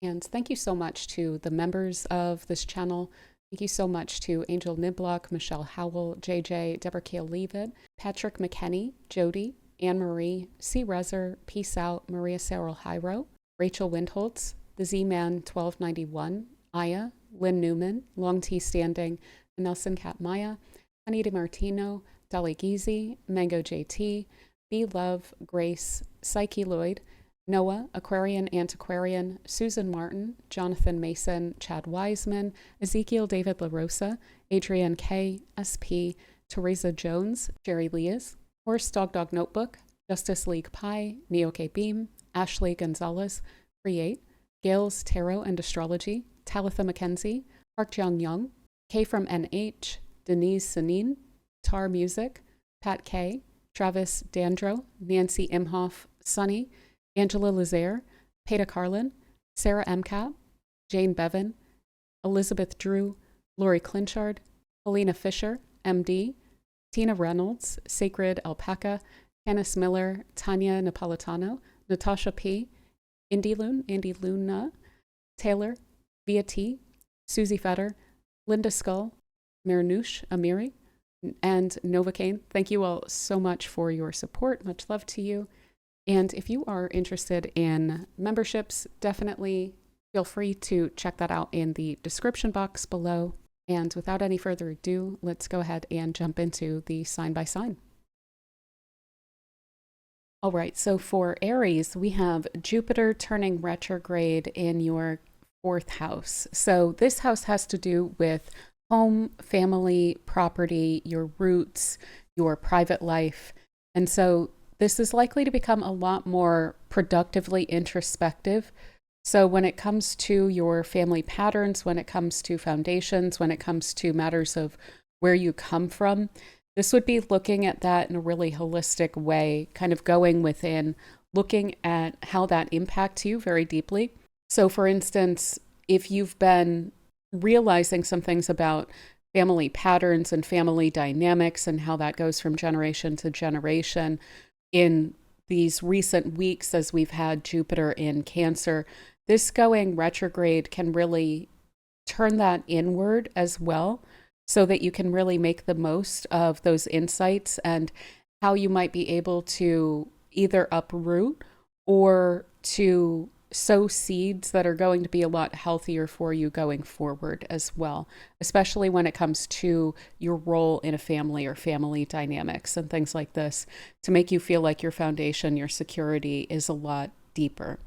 And thank you so much to the members of this channel. Thank you so much to Angel Niblock, Michelle Howell, JJ, Deborah Kale Leavitt, Patrick McKenney, Jody, Anne Marie, C. Rezer, Peace Out, Maria Sarah Hyro, Rachel Windholtz, The Z-Man 1291, Aya, Lynn Newman, Long T Standing, Nelson Cat Maya, Anita Martino, Dolly Geezy, Mango JT, B Love, Grace, Psyche Lloyd, Noah, Aquarian Antiquarian, Susan Martin, Jonathan Mason, Chad Wiseman, Ezekiel David LaRosa, Adrienne K, SP, Teresa Jones, Jerry Leas, Horse Dog Notebook, Justice League Pie, Neo K Beam, Ashley Gonzalez, Create, Gales Tarot and Astrology, Talitha McKenzie, Park Jong Young, K from NH, Denise Sanin, Tar Music, Pat K, Travis Dandro, Nancy Imhoff, Sunny, Angela Lazaire, Peta Carlin, Sarah Mcap, Jane Bevan, Elizabeth Drew, Lori Clinchard, Helena Fisher, MD, Tina Reynolds, Sacred Alpaca, Hannes Miller, Tanya Napolitano, Natasha P, Andy Luna, Taylor, Via T, Susie Fetter, Linda Skull, Marnouche Amiri, and Novocaine. Thank you all so much for your support. Much love to you. And if you are interested in memberships, definitely feel free to check that out in the description box below. And without any further ado, let's go ahead and jump into the sign by sign. All right, so for Aries, we have Jupiter turning retrograde in your 4th house. So this house has to do with home, family, property, your roots, your private life. And so this is likely to become a lot more productively introspective. So when it comes to your family patterns, when it comes to foundations, when it comes to matters of where you come from, this would be looking at that in a really holistic way, kind of going within, looking at how that impacts you very deeply. So for instance, if you've been realizing some things about family patterns and family dynamics and how that goes from generation to generation in these recent weeks as we've had Jupiter in Cancer, this going retrograde can really turn that inward as well so that you can really make the most of those insights and how you might be able to either uproot or to sow seeds that are going to be a lot healthier for you going forward as well, especially when it comes to your role in a family or family dynamics and things like this, to make you feel like your foundation, your security is a lot deeper.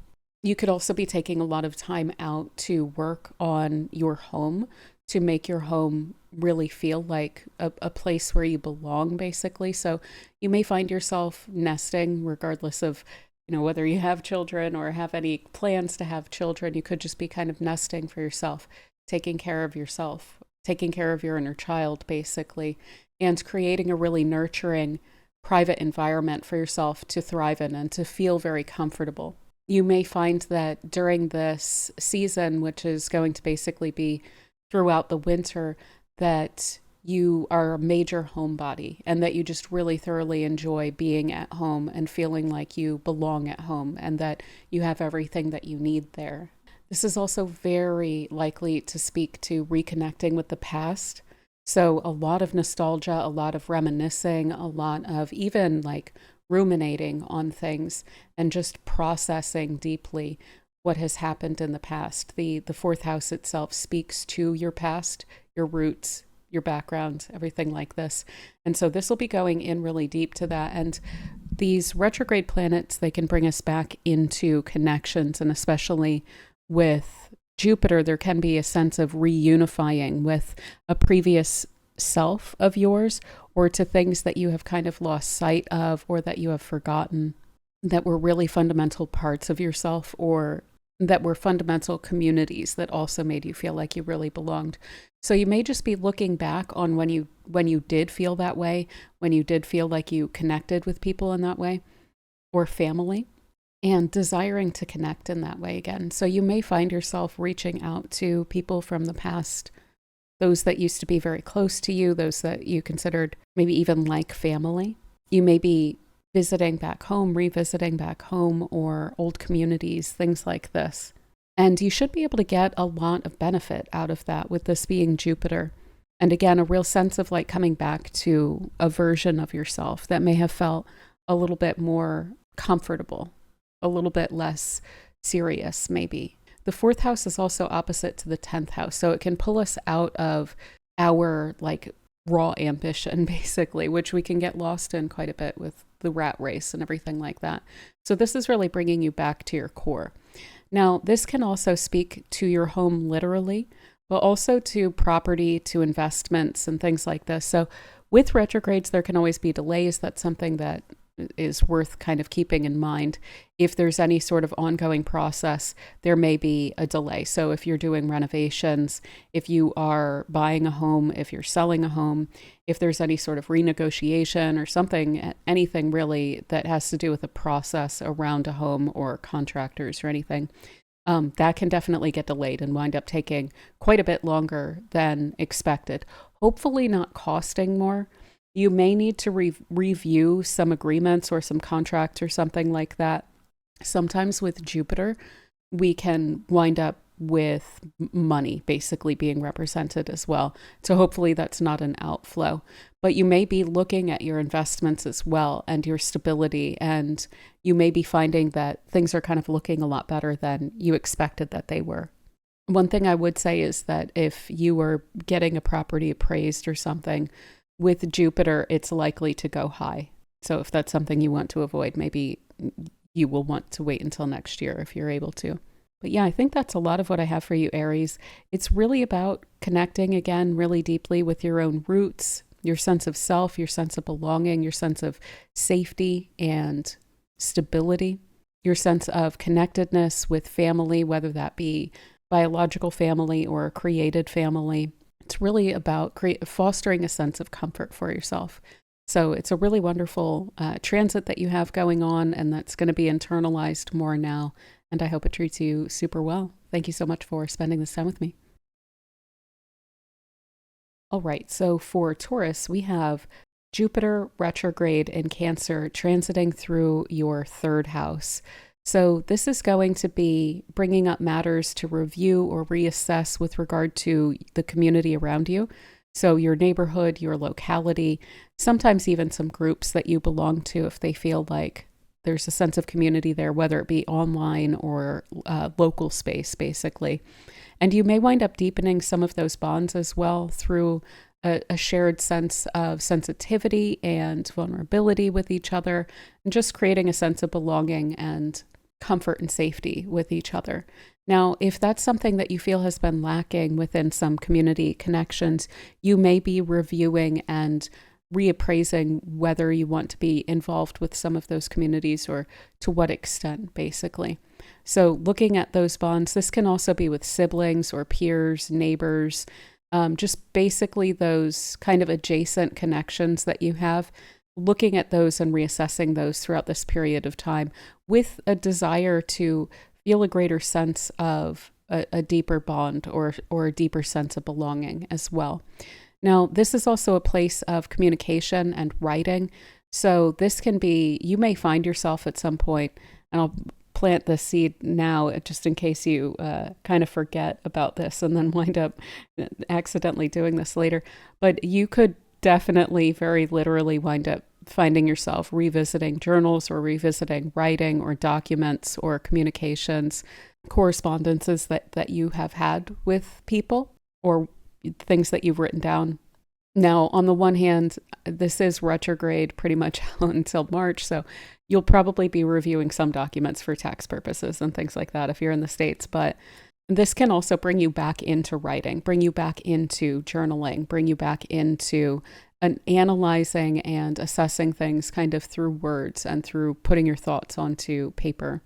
You could also be taking a lot of time out to work on your home, to make your home really feel like a place where you belong, basically. So you may find yourself nesting regardless of whether you have children or have any plans to have children. You could just be kind of nesting for yourself, taking care of yourself, taking care of your inner child, basically, and creating a really nurturing private environment for yourself to thrive in and to feel very comfortable. You may find that during this season, which is going to basically be throughout the winter, that you are a major homebody and that you just really thoroughly enjoy being at home and feeling like you belong at home and that you have everything that you need there. This is also very likely to speak to reconnecting with the past. So a lot of nostalgia, a lot of reminiscing, a lot of even like ruminating on things and just processing deeply what has happened in the past. The fourth house itself speaks to your past, your roots, your background, everything like this. And so this will be going in really deep to that. And these retrograde planets, they can bring us back into connections, and especially with Jupiter, there can be a sense of reunifying with a previous self of yours, or to things that you have kind of lost sight of or that you have forgotten that were really fundamental parts of yourself, or that were fundamental communities that also made you feel like you really belonged. So you may just be looking back on when you did feel that way, when you did feel like you connected with people in that way, or family, and desiring to connect in that way again. So you may find yourself reaching out to people from the past, those that used to be very close to you, those that you considered maybe even like family. You may be visiting back home, revisiting back home, or old communities, things like this. And you should be able to get a lot of benefit out of that with this being Jupiter. And again, a real sense of like coming back to a version of yourself that may have felt a little bit more comfortable, a little bit less serious, maybe. The fourth house is also opposite to the 10th house. So it can pull us out of our like raw ambition, basically, which we can get lost in quite a bit with the rat race and everything like that. So this is really bringing you back to your core. Now, this can also speak to your home literally, but also to property, to investments and things like this. So with retrogrades, there can always be delays. That's something that is worth kind of keeping in mind. If there's any sort of ongoing process, there may be a delay. So if you're doing renovations, if you are buying a home, if you're selling a home, if there's any sort of renegotiation or something, anything really that has to do with a process around a home or contractors or anything, that can definitely get delayed and wind up taking quite a bit longer than expected. Hopefully not costing more. You may need to review some agreements or some contracts or something like that. Sometimes with Jupiter, we can wind up with money basically being represented as well. So hopefully that's not an outflow. But you may be looking at your investments as well and your stability, and you may be finding that things are kind of looking a lot better than you expected that they were. One thing I would say is that if you were getting a property appraised or something, with Jupiter, it's likely to go high. So if that's something you want to avoid, maybe you will want to wait until next year if you're able to. But yeah, I think that's a lot of what I have for you, Aries. It's really about connecting again really deeply with your own roots, your sense of self, your sense of belonging, your sense of safety and stability, your sense of connectedness with family, whether that be biological family or a created family. It's really about fostering a sense of comfort for yourself. So it's a really wonderful transit that you have going on, and that's going to be internalized more now. And I hope it treats you super well. Thank you so much for spending this time with me. All right, so for Taurus, we have Jupiter retrograde in Cancer transiting through your third house. So this is going to be bringing up matters to review or reassess with regard to the community around you. So your neighborhood, your locality, sometimes even some groups that you belong to if they feel like there's a sense of community there, whether it be online or local space, basically. And you may wind up deepening some of those bonds as well through a shared sense of sensitivity and vulnerability with each other, and just creating a sense of belonging and comfort and safety with each other. Now, if that's something that you feel has been lacking within some community connections, you may be reviewing and reappraising whether you want to be involved with some of those communities or to what extent, basically. So looking at those bonds, this can also be with siblings or peers, neighbors, just basically those kind of adjacent connections that you have, looking at those and reassessing those throughout this period of time with a desire to feel a greater sense of a deeper bond or a deeper sense of belonging as well. Now, this is also a place of communication and writing. So this can be, you may find yourself at some point, and I'll plant the seed now just in case you kind of forget about this and then wind up accidentally doing this later. But you could definitely very literally wind up finding yourself revisiting journals or revisiting writing or documents or communications, correspondences that you have had with people or things that you've written down. Now, on the one hand, this is retrograde pretty much until March, so you'll probably be reviewing some documents for tax purposes and things like that if you're in the States, but this can also bring you back into writing, bring you back into journaling, bring you back into analyzing and assessing things kind of through words and through putting your thoughts onto paper.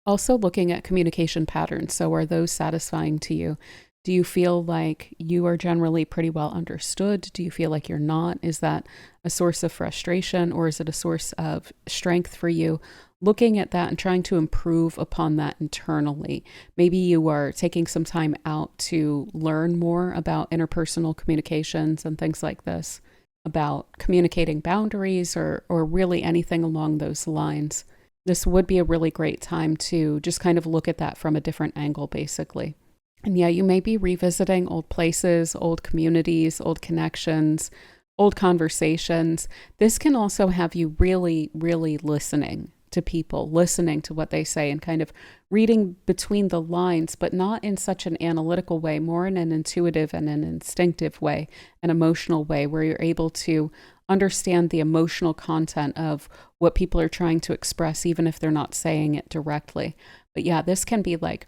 Also looking at communication patterns. So are those satisfying to you? Do you feel like you are generally pretty well understood? Do you feel like you're not? Is that a source of frustration or is it a source of strength for you? Looking at that and trying to improve upon that internally. Maybe you are taking some time out to learn more about interpersonal communications and things like this, about communicating boundaries or really anything along those lines. This would be a really great time to just kind of look at that from a different angle, basically. And yeah, you may be revisiting old places, old communities, old connections, old conversations. This can also have you really, really listening to people, listening to what they say and kind of reading between the lines, but not in such an analytical way, more in an intuitive and an instinctive way, an emotional way where you're able to understand the emotional content of what people are trying to express, even if they're not saying it directly. But yeah, this can be like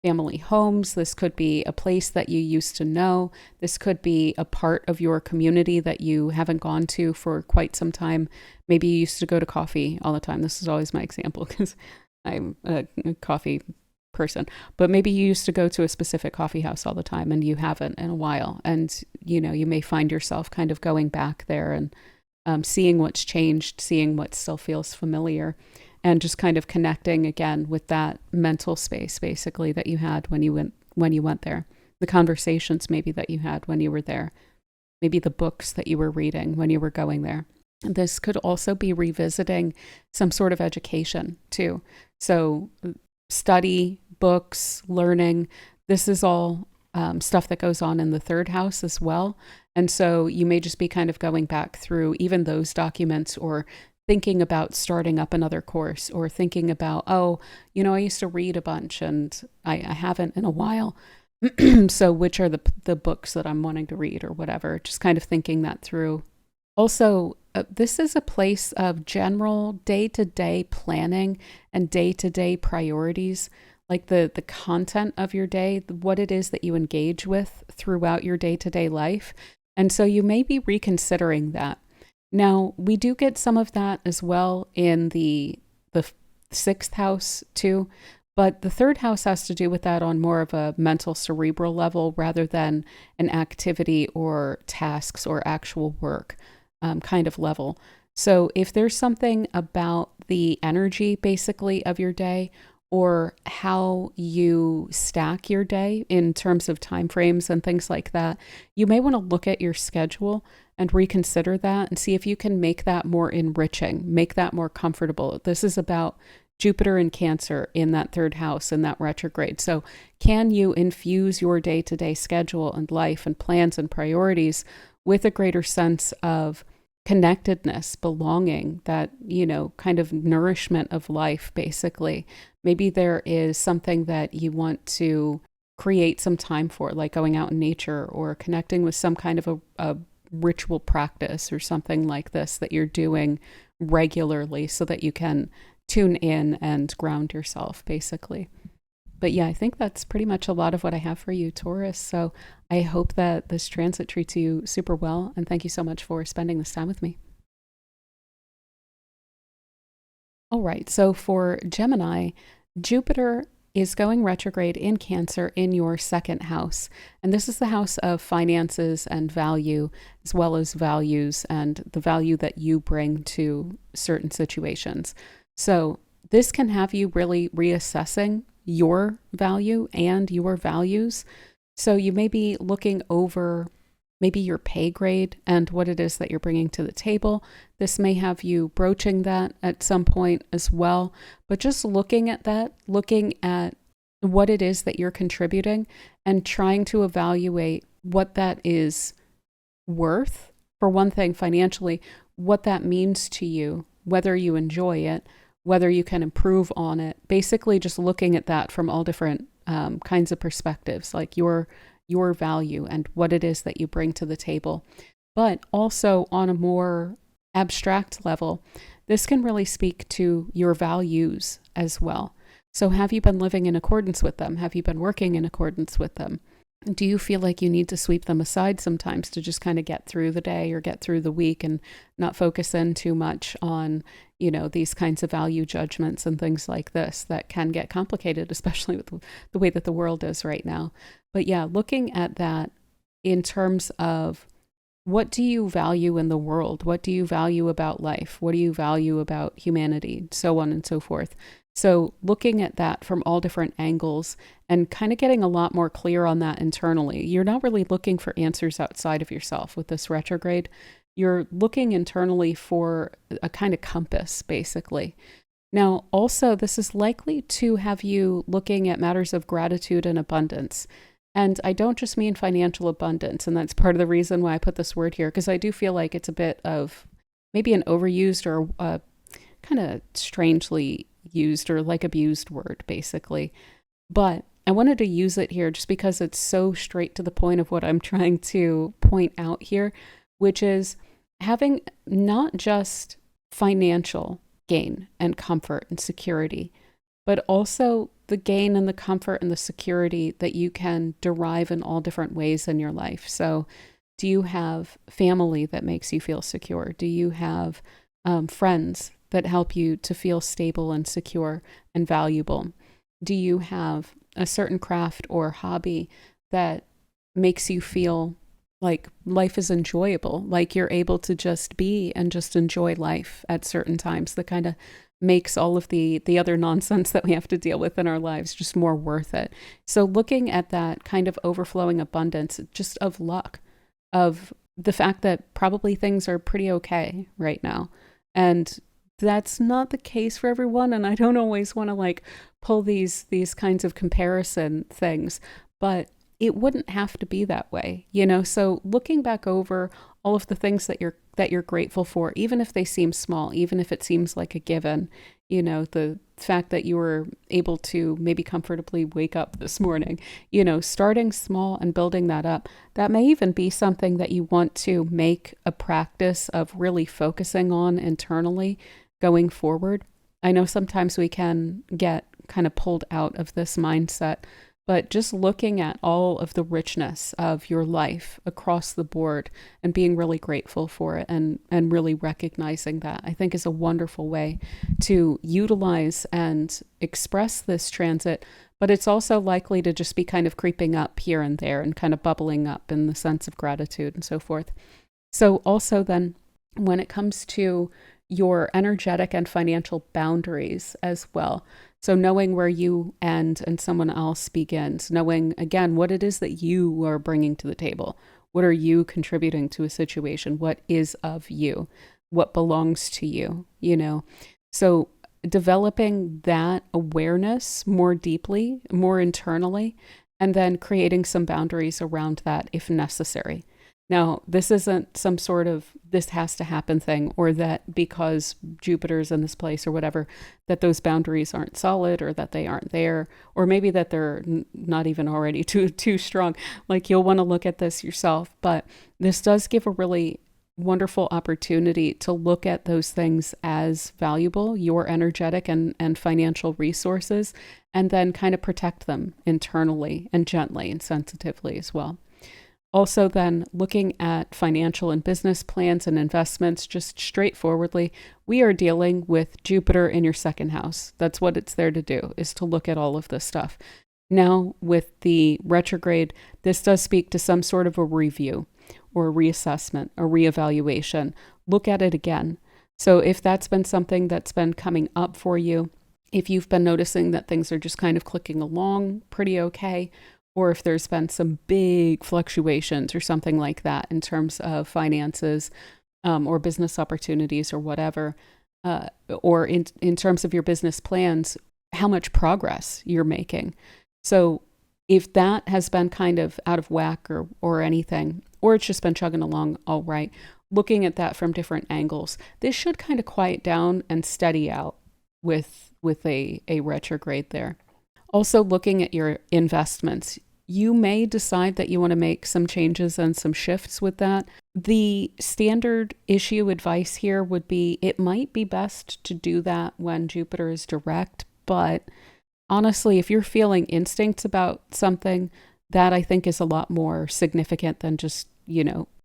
family homes. This could be a place that you used to know. This could be a part of your community that you haven't gone to for quite some time. Maybe you used to go to coffee all the time. This is always my example because I'm a coffee person. But maybe you used to go to a specific coffee house all the time and you haven't in a while. And, you know, you may find yourself kind of going back there and seeing what's changed, seeing what still feels familiar. And just kind of connecting again with that mental space, basically, that you had when you went there. The conversations maybe that you had when you were there. Maybe the books that you were reading when you were going there. This could also be revisiting some sort of education too. So study, books, learning. This is all stuff that goes on in the third house as well. And so you may just be kind of going back through even those documents or thinking about starting up another course or thinking about, oh, you know, I used to read a bunch and I haven't in a while. So which are the books that I'm wanting to read or whatever, just kind of thinking that through. Also, this is a place of general day-to-day planning and day-to-day priorities, like the content of your day, what it is that you engage with throughout your day-to-day life. And so you may be reconsidering that. Now, we do get some of that as well in the sixth house too, but the third house has to do with that on more of a mental cerebral level rather than an activity or tasks or actual work kind of level. So if there's something about the energy basically of your day or how you stack your day in terms of timeframes and things like that, you may want to look at your schedule and reconsider that and see if you can make that more enriching, make that more comfortable. This is about Jupiter and Cancer in that third house in that retrograde. So can you infuse your day-to-day schedule and life and plans and priorities with a greater sense of connectedness, belonging, that, you know, kind of nourishment of life, basically. Maybe there is something that you want to create some time for, like going out in nature or connecting with some kind of a ritual practice or something like this that you're doing regularly so that you can tune in and ground yourself, basically. But yeah, I think that's pretty much a lot of what I have for you, Taurus. So I hope that this transit treats you super well. And thank you so much for spending this time with me. All right. So for Gemini, Jupiter is going retrograde in Cancer in your second house. And this is the house of finances and value, as well as values and the value that you bring to certain situations. So this can have you really reassessing your value and your values. So you may be looking over maybe your pay grade and what it is that you're bringing to the table. This may have you broaching that at some point as well, but just looking at that, looking at what it is that you're contributing and trying to evaluate what that is worth. For one thing, financially, what that means to you, whether you enjoy it, whether you can improve on it. Basically just looking at that from all different kinds of perspectives, like your value and what it is that you bring to the table. But also on a more abstract level, this can really speak to your values as well. So have you been living in accordance with them? Have you been working in accordance with them? Do you feel like you need to sweep them aside sometimes to just kind of get through the day or get through the week and not focus in too much on, these kinds of value judgments and things like this that can get complicated, especially with the way that the world is right now. But yeah, looking at that in terms of what do you value in the world? What do you value about life? What do you value about humanity? So on and so forth. So looking at that from all different angles and kind of getting a lot more clear on that internally. You're not really looking for answers outside of yourself with this retrograde. You're looking internally for a kind of compass, basically. Now, also, this is likely to have you looking at matters of gratitude and abundance. And I don't just mean financial abundance, and that's part of the reason why I put this word here, because I do feel like it's a bit of maybe an overused or kind of strangely used or like abused word, basically. But I wanted to use it here just because it's so straight to the point of what I'm trying to point out here, which is having not just financial gain and comfort and security, but also the gain and the comfort and the security that you can derive in all different ways in your life. So do you have family that makes you feel secure? Do you have friends that help you to feel stable and secure and valuable? Do you have a certain craft or hobby that makes you feel like life is enjoyable, like you're able to just be and just enjoy life at certain times, that kind of makes all of the other nonsense that we have to deal with in our lives just more worth it. So looking at that kind of overflowing abundance, just of luck, of the fact that probably things are pretty okay right now. And that's not the case for everyone. And I don't always want to pull these kinds of comparison things, but it wouldn't have to be that way, So looking back over all of the things that you're grateful for, even if they seem small, even if it seems like a given, the fact that you were able to maybe comfortably wake up this morning, starting small and building that up, that may even be something that you want to make a practice of really focusing on internally going forward. I know sometimes we can get kind of pulled out of this mindset, but just looking at all of the richness of your life across the board and being really grateful for it and really recognizing that, I think, is a wonderful way to utilize and express this transit. But it's also likely to just be kind of creeping up here and there and kind of bubbling up in the sense of gratitude and so forth. So also then, when it comes to your energetic and financial boundaries as well. So knowing where you end and someone else begins, knowing, again, what it is that you are bringing to the table. What are you contributing to a situation? What is of you? What belongs to you? So developing that awareness more deeply, more internally, and then creating some boundaries around that if necessary. Now, this isn't some sort of this has to happen thing, or that because Jupiter's in this place or whatever, that those boundaries aren't solid or that they aren't there, or maybe that they're not even already too strong. You'll want to look at this yourself, but this does give a really wonderful opportunity to look at those things as valuable, your energetic and financial resources, and then kind of protect them internally and gently and sensitively as well. Also, then looking at financial and business plans and investments, just straightforwardly, we are dealing with Jupiter in your second house. That's what it's there to do, is to look at all of this stuff. Now, with the retrograde, this does speak to some sort of a review or a reassessment, a reevaluation. Look at it again. So if that's been something that's been coming up for you, if you've been noticing that things are just kind of clicking along pretty okay, or if there's been some big fluctuations or something like that in terms of finances or business opportunities or whatever, or in terms of your business plans, how much progress you're making. So if that has been kind of out of whack or anything, or it's just been chugging along all right, looking at that from different angles, this should kind of quiet down and steady out with a retrograde there. Also, looking at your investments, you may decide that you want to make some changes and some shifts with that. The standard issue advice here would be it might be best to do that when Jupiter is direct, but honestly, if you're feeling instincts about something, that I think is a lot more significant than just,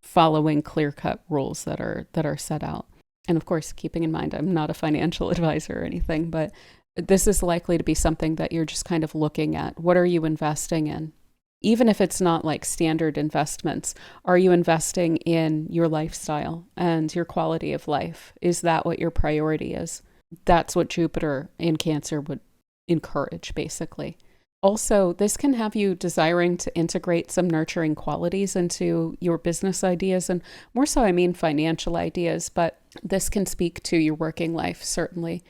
following clear-cut rules that are set out. And of course, keeping in mind, I'm not a financial advisor or anything, but this is likely to be something that you're just kind of looking at. What are you investing in? Even if it's not like standard investments, are you investing in your lifestyle and your quality of life? Is that what your priority is? That's what Jupiter in Cancer would encourage, basically. Also, this can have you desiring to integrate some nurturing qualities into your business ideas, and more so, I mean financial ideas, but this can speak to your working life, certainly.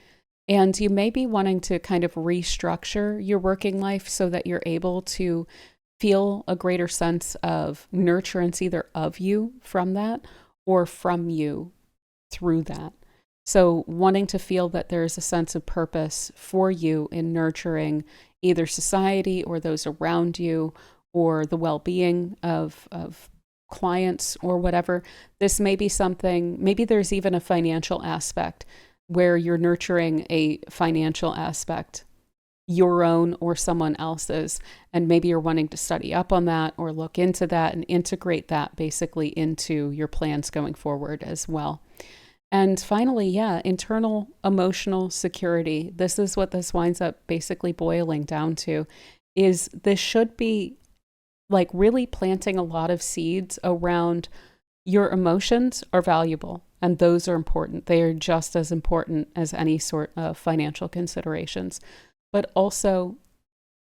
And you may be wanting to kind of restructure your working life so that you're able to feel a greater sense of nurturance either of you from that or from you through that. So wanting to feel that there's a sense of purpose for you in nurturing either society or those around you or the well-being of clients or whatever. This may be something, maybe there's even a financial aspect where you're nurturing a financial aspect, your own or someone else's, and maybe you're wanting to study up on that or look into that and integrate that basically into your plans going forward as well. And finally, internal emotional security. This is what this winds up basically boiling down to, is this should be like really planting a lot of seeds around your emotions are valuable and those are important. They are just as important as any sort of financial considerations. But also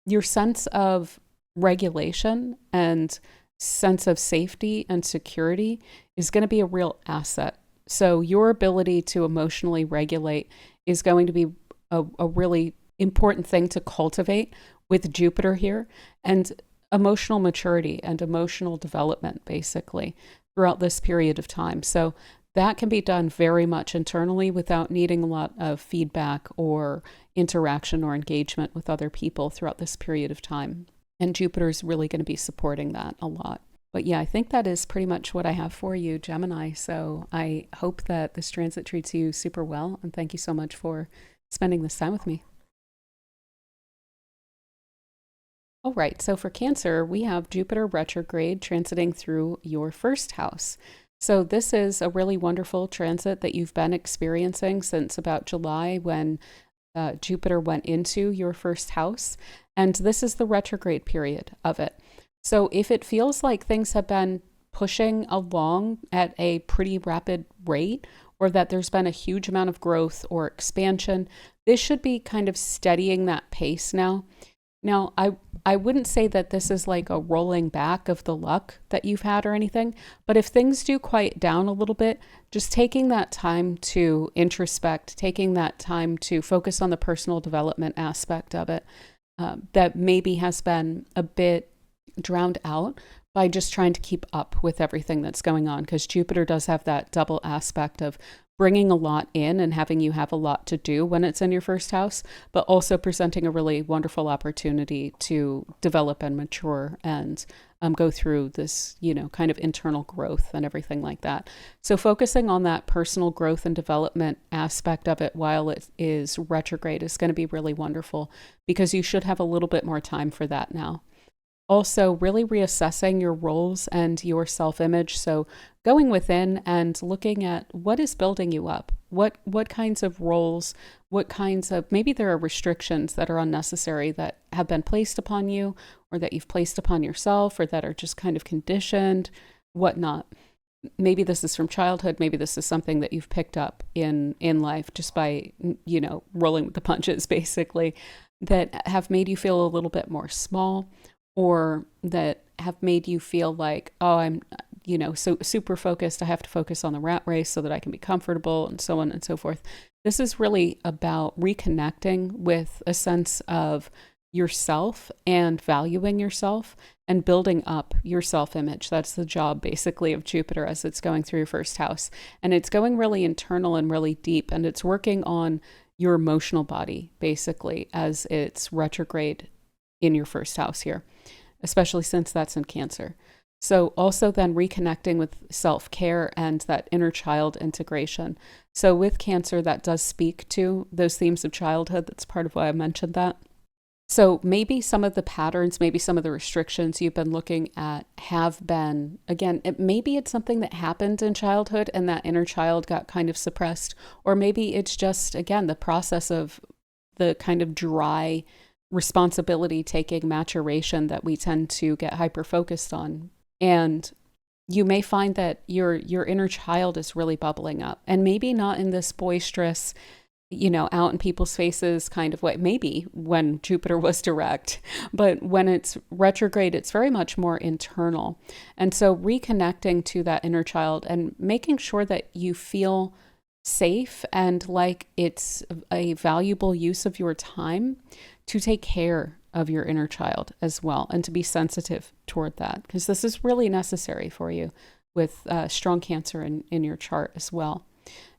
your sense of regulation and sense of safety and security is going to be a real asset. So your ability to emotionally regulate is going to be a really important thing to cultivate with Jupiter here, and emotional maturity and emotional development basically throughout this period of time. So that can be done very much internally without needing a lot of feedback or interaction or engagement with other people throughout this period of time. And Jupiter is really going to be supporting that a lot. But I think that is pretty much what I have for you, Gemini. So I hope that this transit treats you super well. And thank you so much for spending this time with me. All right, so for Cancer, we have Jupiter retrograde transiting through your first house. So this is a really wonderful transit that you've been experiencing since about July when Jupiter went into your first house. And this is the retrograde period of it. So if it feels like things have been pushing along at a pretty rapid rate, or that there's been a huge amount of growth or expansion, this should be kind of steadying that pace now. Now, I wouldn't say that this is like a rolling back of the luck that you've had or anything, but if things do quiet down a little bit, just taking that time to introspect, taking that time to focus on the personal development aspect of it, that maybe has been a bit drowned out by just trying to keep up with everything that's going on, because Jupiter does have that double aspect of bringing a lot in and having you have a lot to do when it's in your first house, but also presenting a really wonderful opportunity to develop and mature and go through this, kind of internal growth and everything like that. So focusing on that personal growth and development aspect of it while it is retrograde is going to be really wonderful, because you should have a little bit more time for that now. Also, really reassessing your roles and your self-image. So, going within and looking at what is building you up. What kinds of roles, what kinds of, maybe there are restrictions that are unnecessary that have been placed upon you, or that you've placed upon yourself, or that are just kind of conditioned, whatnot. Maybe this is from childhood, maybe this is something that you've picked up in life just by, rolling with the punches, basically, that have made you feel a little bit more small, or that have made you feel like, oh, I'm, so super focused. I have to focus on the rat race so that I can be comfortable, and so on and so forth. This is really about reconnecting with a sense of yourself and valuing yourself and building up your self-image. That's the job, basically, of Jupiter as it's going through your first house. And it's going really internal and really deep, and it's working on your emotional body, basically, as it's retrograde in your first house here, especially since that's in Cancer. So also then reconnecting with self-care and that inner child integration. So with Cancer, that does speak to those themes of childhood. That's part of why I mentioned that. So maybe some of the patterns, maybe some of the restrictions you've been looking at have been, again, maybe it's something that happened in childhood and that inner child got kind of suppressed. Or maybe it's just, again, the process of the kind of dry responsibility taking maturation that we tend to get hyper focused on. And you may find that your inner child is really bubbling up, and maybe not in this boisterous, out in people's faces kind of way, maybe when Jupiter was direct, but when it's retrograde, it's very much more internal. And so reconnecting to that inner child and making sure that you feel safe and like it's a valuable use of your time to take care of your inner child as well, and to be sensitive toward that, because this is really necessary for you with strong Cancer in your chart as well.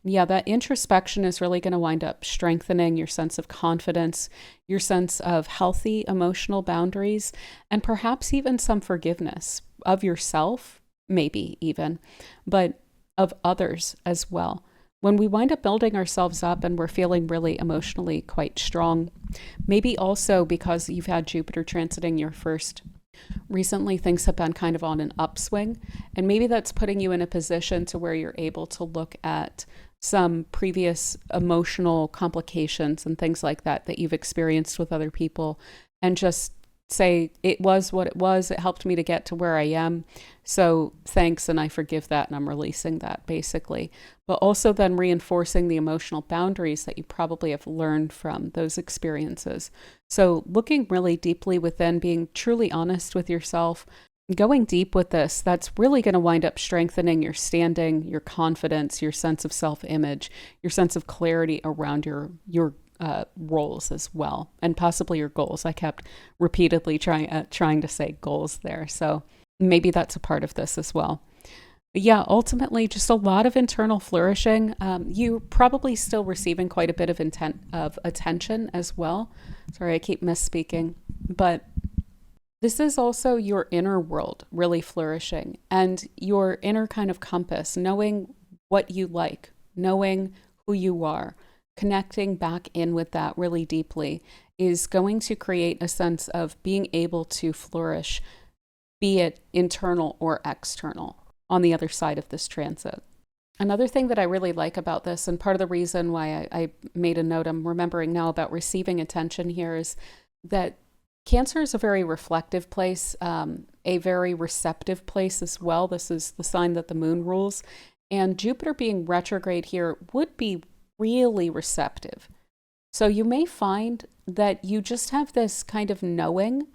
Yeah, that introspection is really going to wind up strengthening your sense of confidence, your sense of healthy emotional boundaries, and perhaps even some forgiveness of yourself, maybe even, but of others as well. When we wind up building ourselves up and we're feeling really emotionally quite strong, maybe also because you've had Jupiter transiting your first. Recently, things have been kind of on an upswing, and maybe that's putting you in a position to where you're able to look at some previous emotional complications and things like that you've experienced with other people, and just say, it was what it was. It helped me to get to where I am. So thanks, and I forgive that, and I'm releasing that, basically. But also then reinforcing the emotional boundaries that you probably have learned from those experiences. So looking really deeply within, being truly honest with yourself, going deep with this, that's really going to wind up strengthening your standing, your confidence, your sense of self-image, your sense of clarity around your roles as well, and possibly your goals. I kept repeatedly trying to say goals there, so maybe that's a part of this as well. But yeah, ultimately, just a lot of internal flourishing. You're probably still receiving quite a bit of attention as well. Sorry, I keep misspeaking, but this is also your inner world really flourishing, and your inner kind of compass, knowing what you like, knowing who you are, connecting back in with that really deeply is going to create a sense of being able to flourish, be it internal or external, on the other side of this transit. Another thing that I really like about this, and part of the reason why I made a note, I'm remembering now about receiving attention here, is that Cancer is a very reflective place, a very receptive place as well. This is the sign that the moon rules. And Jupiter being retrograde here would be really receptive. So you may find that you just have this kind of knowing,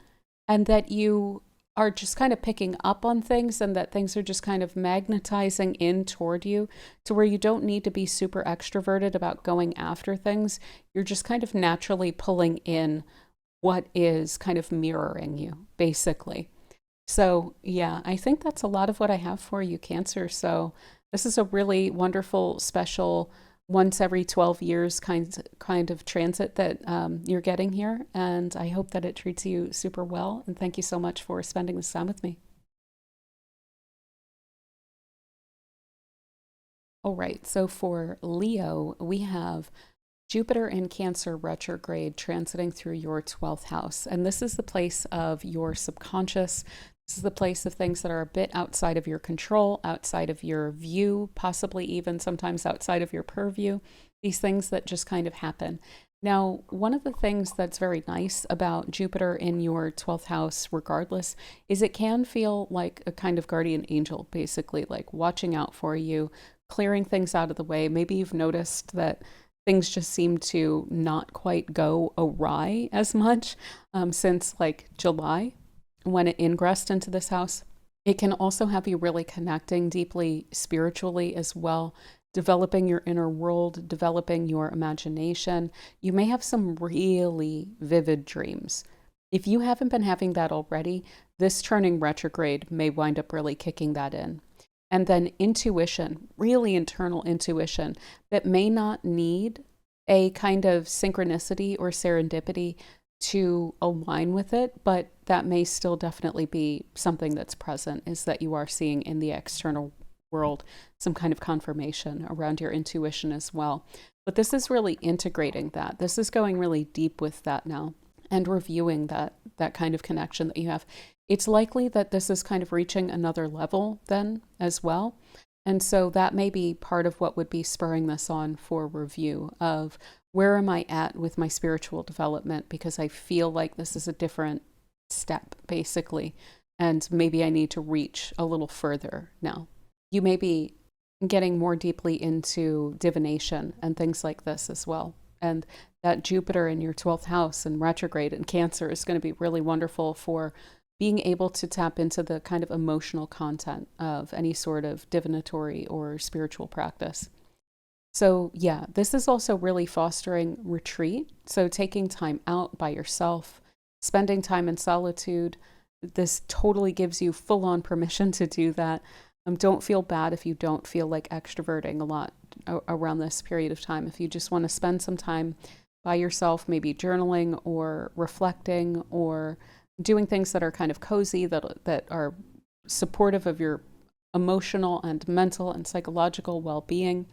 and that you are just kind of picking up on things, and that things are just kind of magnetizing in toward you, to where you don't need to be super extroverted about going after things. You're just kind of naturally pulling in what is kind of mirroring you, basically. So yeah, I think that's a lot of what I have for you, Cancer. So this is a really wonderful, special, once every 12 years kind of transit that you're getting here. And I hope that it treats you super well. And thank you so much for spending this time with me. All right, so for Leo, we have Jupiter in Cancer retrograde transiting through your 12th house. And this is the place of your subconscious. This is the place of things that are a bit outside of your control, outside of your view, possibly even sometimes outside of your purview. These things that just kind of happen. Now, one of the things that's very nice about Jupiter in your 12th house, regardless, is it can feel like a kind of guardian angel, basically, like watching out for you, clearing things out of the way. Maybe you've noticed that things just seem to not quite go awry as much since like July when it ingressed into this house. It can also have you really connecting deeply spiritually as well, developing your inner world, developing your imagination. You may have some really vivid dreams. If you haven't been having that already, this turning retrograde may wind up really kicking that in. And then intuition, really internal intuition that may not need a kind of synchronicity or serendipity to align with it, but that may still definitely be something that's present, is that you are seeing in the external world some kind of confirmation around your intuition as well. But this is really integrating that. This is going really deep with that now and reviewing that kind of connection that you have. It's likely that this is kind of reaching another level then as well. And so that may be part of what would be spurring this on for review of where am I at with my spiritual development, because I feel like this is a different step basically. And maybe I need to reach a little further now. You may be getting more deeply into divination and things like this as well. And that Jupiter in your 12th house and retrograde in Cancer is going to be really wonderful for being able to tap into the kind of emotional content of any sort of divinatory or spiritual practice. So yeah, this is also really fostering retreat. So taking time out by yourself, spending time in solitude. This totally gives you full-on permission to do that. Don't feel bad if you don't feel like extroverting a lot around this period of time. If you just want to spend some time by yourself, maybe journaling or reflecting or doing things that are kind of cozy, that are supportive of your emotional and mental and psychological well-being,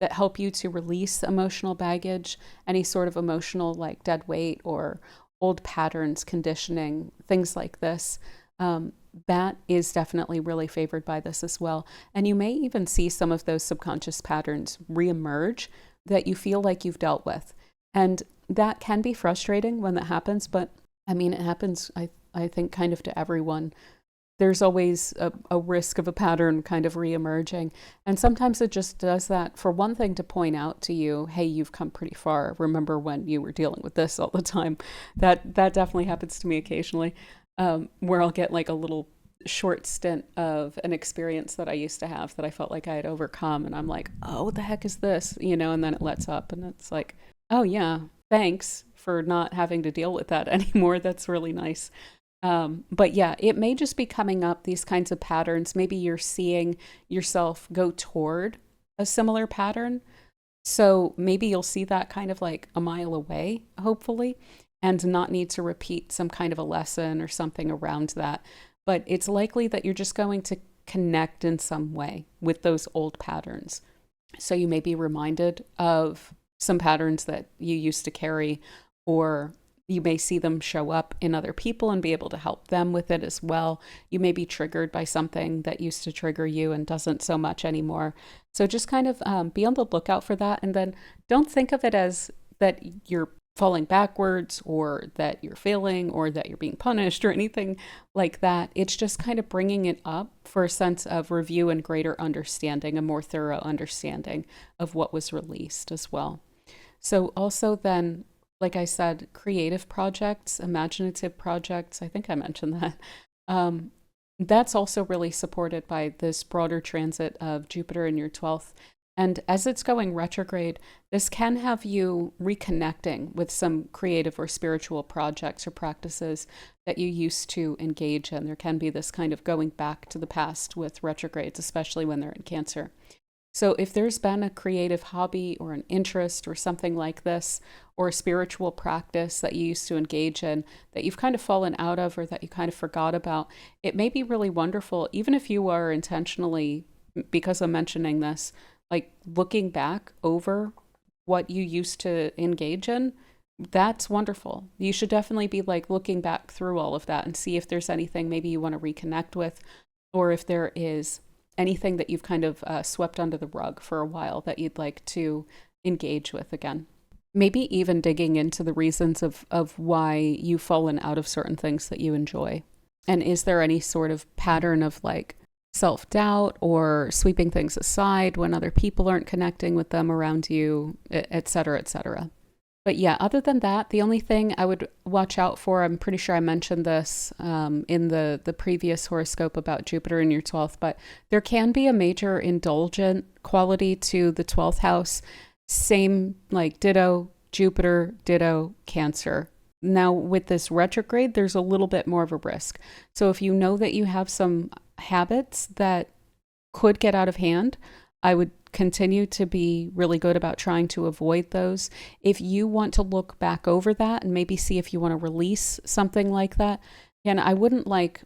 that help you to release emotional baggage, any sort of emotional like dead weight or old patterns, conditioning, things like this. That is definitely really favored by this as well. And you may even see some of those subconscious patterns reemerge that you feel like you've dealt with. And that can be frustrating when that happens, but I mean, it happens, I think, kind of to everyone. There's always a risk of a pattern kind of reemerging. And sometimes it just does that for one thing to point out to you, hey, you've come pretty far. Remember when you were dealing with this all the time? That definitely happens to me occasionally, where I'll get like a little short stint of an experience that I used to have that I felt like I had overcome. And I'm like, oh, what the heck is this? You know, and then it lets up and it's like, oh yeah, thanks for not having to deal with that anymore. That's really nice. But yeah, it may just be coming up, these kinds of patterns. Maybe you're seeing yourself go toward a similar pattern. So maybe you'll see that kind of like a mile away, hopefully, and not need to repeat some kind of a lesson or something around that. But it's likely that you're just going to connect in some way with those old patterns. So you may be reminded of some patterns that you used to carry, or you may see them show up in other people and be able to help them with it as well. You may be triggered by something that used to trigger you and doesn't so much anymore. So just kind of be on the lookout for that. And then don't think of it as that you're falling backwards or that you're failing or that you're being punished or anything like that. It's just kind of bringing it up for a sense of review and greater understanding, a more thorough understanding of what was released as well. So also then, like I said, creative projects, imaginative projects, I think I mentioned that. That's also really supported by this broader transit of Jupiter in your 12th. And as it's going retrograde, this can have you reconnecting with some creative or spiritual projects or practices that you used to engage in. There can be this kind of going back to the past with retrogrades, especially when they're in Cancer. So if there's been a creative hobby or an interest or something like this, or a spiritual practice that you used to engage in that you've kind of fallen out of or that you kind of forgot about, it may be really wonderful, even if you are intentionally, because I'm mentioning this, like looking back over what you used to engage in, that's wonderful. You should definitely be like looking back through all of that and see if there's anything maybe you want to reconnect with, or if there is anything that you've kind of swept under the rug for a while that you'd like to engage with again. Maybe even digging into the reasons of why you've fallen out of certain things that you enjoy. And is there any sort of pattern of like self-doubt or sweeping things aside when other people aren't connecting with them around you, et cetera, et cetera. But yeah, other than that, the only thing I would watch out for, I'm pretty sure I mentioned this in the previous horoscope about Jupiter in your 12th, but there can be a major indulgent quality to the 12th house. Same, like ditto Jupiter, ditto Cancer. Now with this retrograde, there's a little bit more of a risk. So if you know that you have some habits that could get out of hand, I would continue to be really good about trying to avoid those. If you want to look back over that and maybe see if you want to release something like that, and I wouldn't like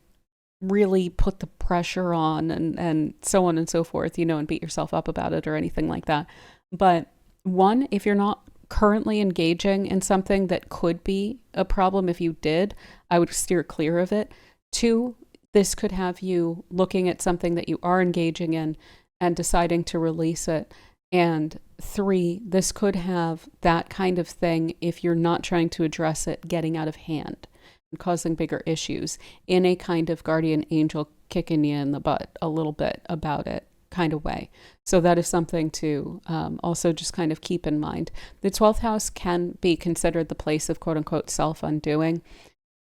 really put the pressure on and so on and so forth, and beat yourself up about it or anything like that. But one, if you're not currently engaging in something that could be a problem if you did, I would steer clear of it. Two, this could have you looking at something that you are engaging in and deciding to release it. And three, this could have that kind of thing, if you're not trying to address it, getting out of hand and causing bigger issues in a kind of guardian angel kicking you in the butt a little bit about it kind of way. So that is something to also just kind of keep in mind. The 12th house can be considered the place of quote unquote self-undoing.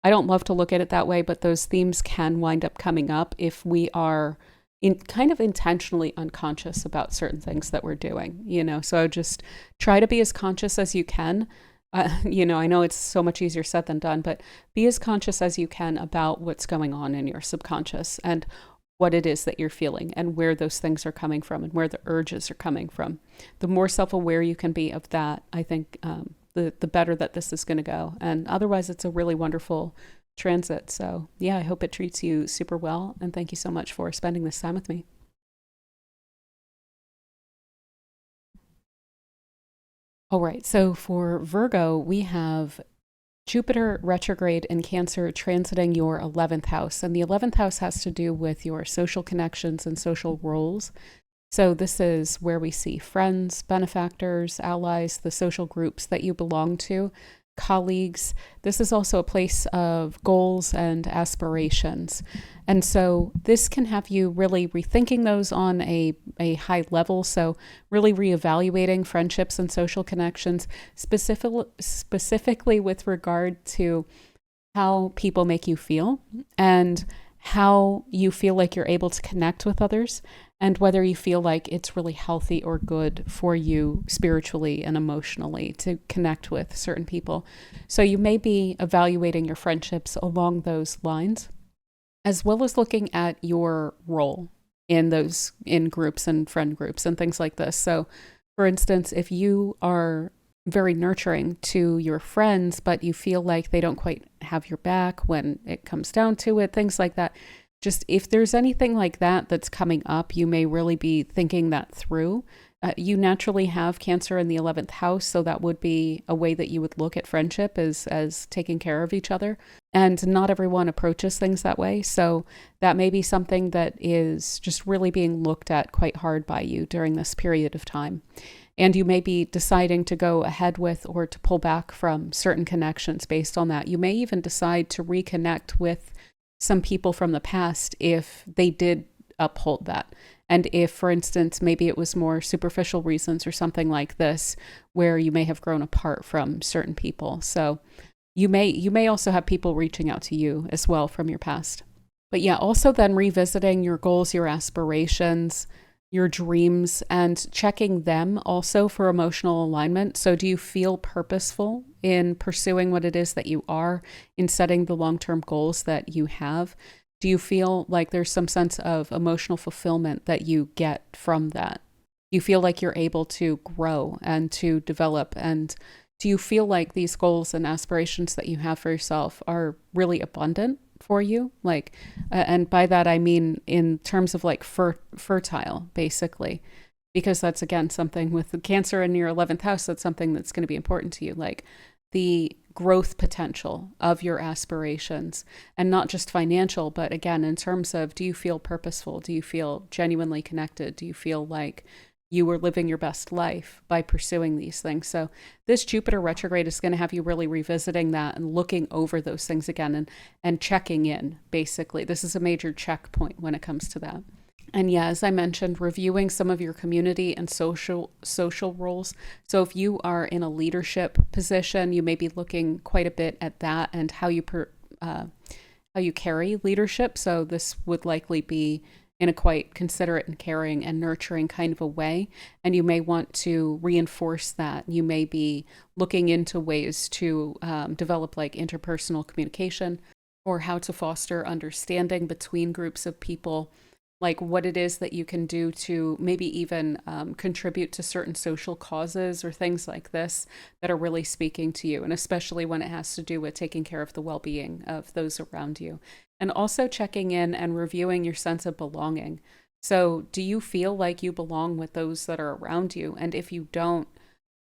I don't love to look at it that way, but those themes can wind up coming up if we are kind of intentionally unconscious about certain things that we're doing, so just try to be as conscious as you can. I know it's so much easier said than done, but be as conscious as you can about what's going on in your subconscious and what it is that you're feeling and where those things are coming from and where the urges are coming from. The more self-aware you can be of that, I think the better that this is going to go. And otherwise, it's a really wonderful transit. So yeah, I hope it treats you super well. And thank you so much for spending this time with me. All right. So for Virgo, we have Jupiter retrograde in Cancer transiting your 11th house. And the 11th house has to do with your social connections and social roles. So this is where we see friends, benefactors, allies, the social groups that you belong to, colleagues. This is also a place of goals and aspirations. And so this can have you really rethinking those on a high level. So really reevaluating friendships and social connections, specifically with regard to how people make you feel and how you feel like you're able to connect with others, and whether you feel like it's really healthy or good for you spiritually and emotionally to connect with certain people. So you may be evaluating your friendships along those lines, as well as looking at your role in groups and friend groups and things like this. So for instance, if you are very nurturing to your friends, but you feel like they don't quite have your back when it comes down to it, things like that. Just if there's anything like that that's coming up, you may really be thinking that through. You naturally have Cancer in the 11th house, so that would be a way that you would look at friendship as taking care of each other. And not everyone approaches things that way. So that may be something that is just really being looked at quite hard by you during this period of time. And you may be deciding to go ahead with or to pull back from certain connections based on that. You may even decide to reconnect with some people from the past if they did uphold that. And if, for instance, maybe it was more superficial reasons or something like this, where you may have grown apart from certain people. So you may also have people reaching out to you as well from your past. But yeah, also then revisiting your goals, your aspirations, your dreams, and checking them also for emotional alignment. So do you feel purposeful in pursuing what it is that you are, in setting the long-term goals that you have? Do you feel like there's some sense of emotional fulfillment that you get from that? You feel like you're able to grow and to develop? And do you feel like these goals and aspirations that you have for yourself are really abundant for you? And by that, I mean in terms of like fertile, basically. because that's, again, something with the Cancer in your 11th house, that's something that's going to be important to you, like the growth potential of your aspirations, and not just financial, but again, in terms of, do you feel purposeful? Do you feel genuinely connected? Do you feel like you are living your best life by pursuing these things? So this Jupiter retrograde is going to have you really revisiting that and looking over those things again, and checking in, basically. This is a major checkpoint when it comes to that. And yeah, as I mentioned, reviewing some of your community and social roles. So if you are in a leadership position, you may be looking quite a bit at that and how you carry leadership. So this would likely be in a quite considerate and caring and nurturing kind of a way. And you may want to reinforce that. You may be looking into ways to develop like interpersonal communication, or how to foster understanding between groups of people, like what it is that you can do to maybe even contribute to certain social causes or things like this that are really speaking to you. And especially when it has to do with taking care of the well-being of those around you. And also checking in and reviewing your sense of belonging. So do you feel like you belong with those that are around you? And if you don't,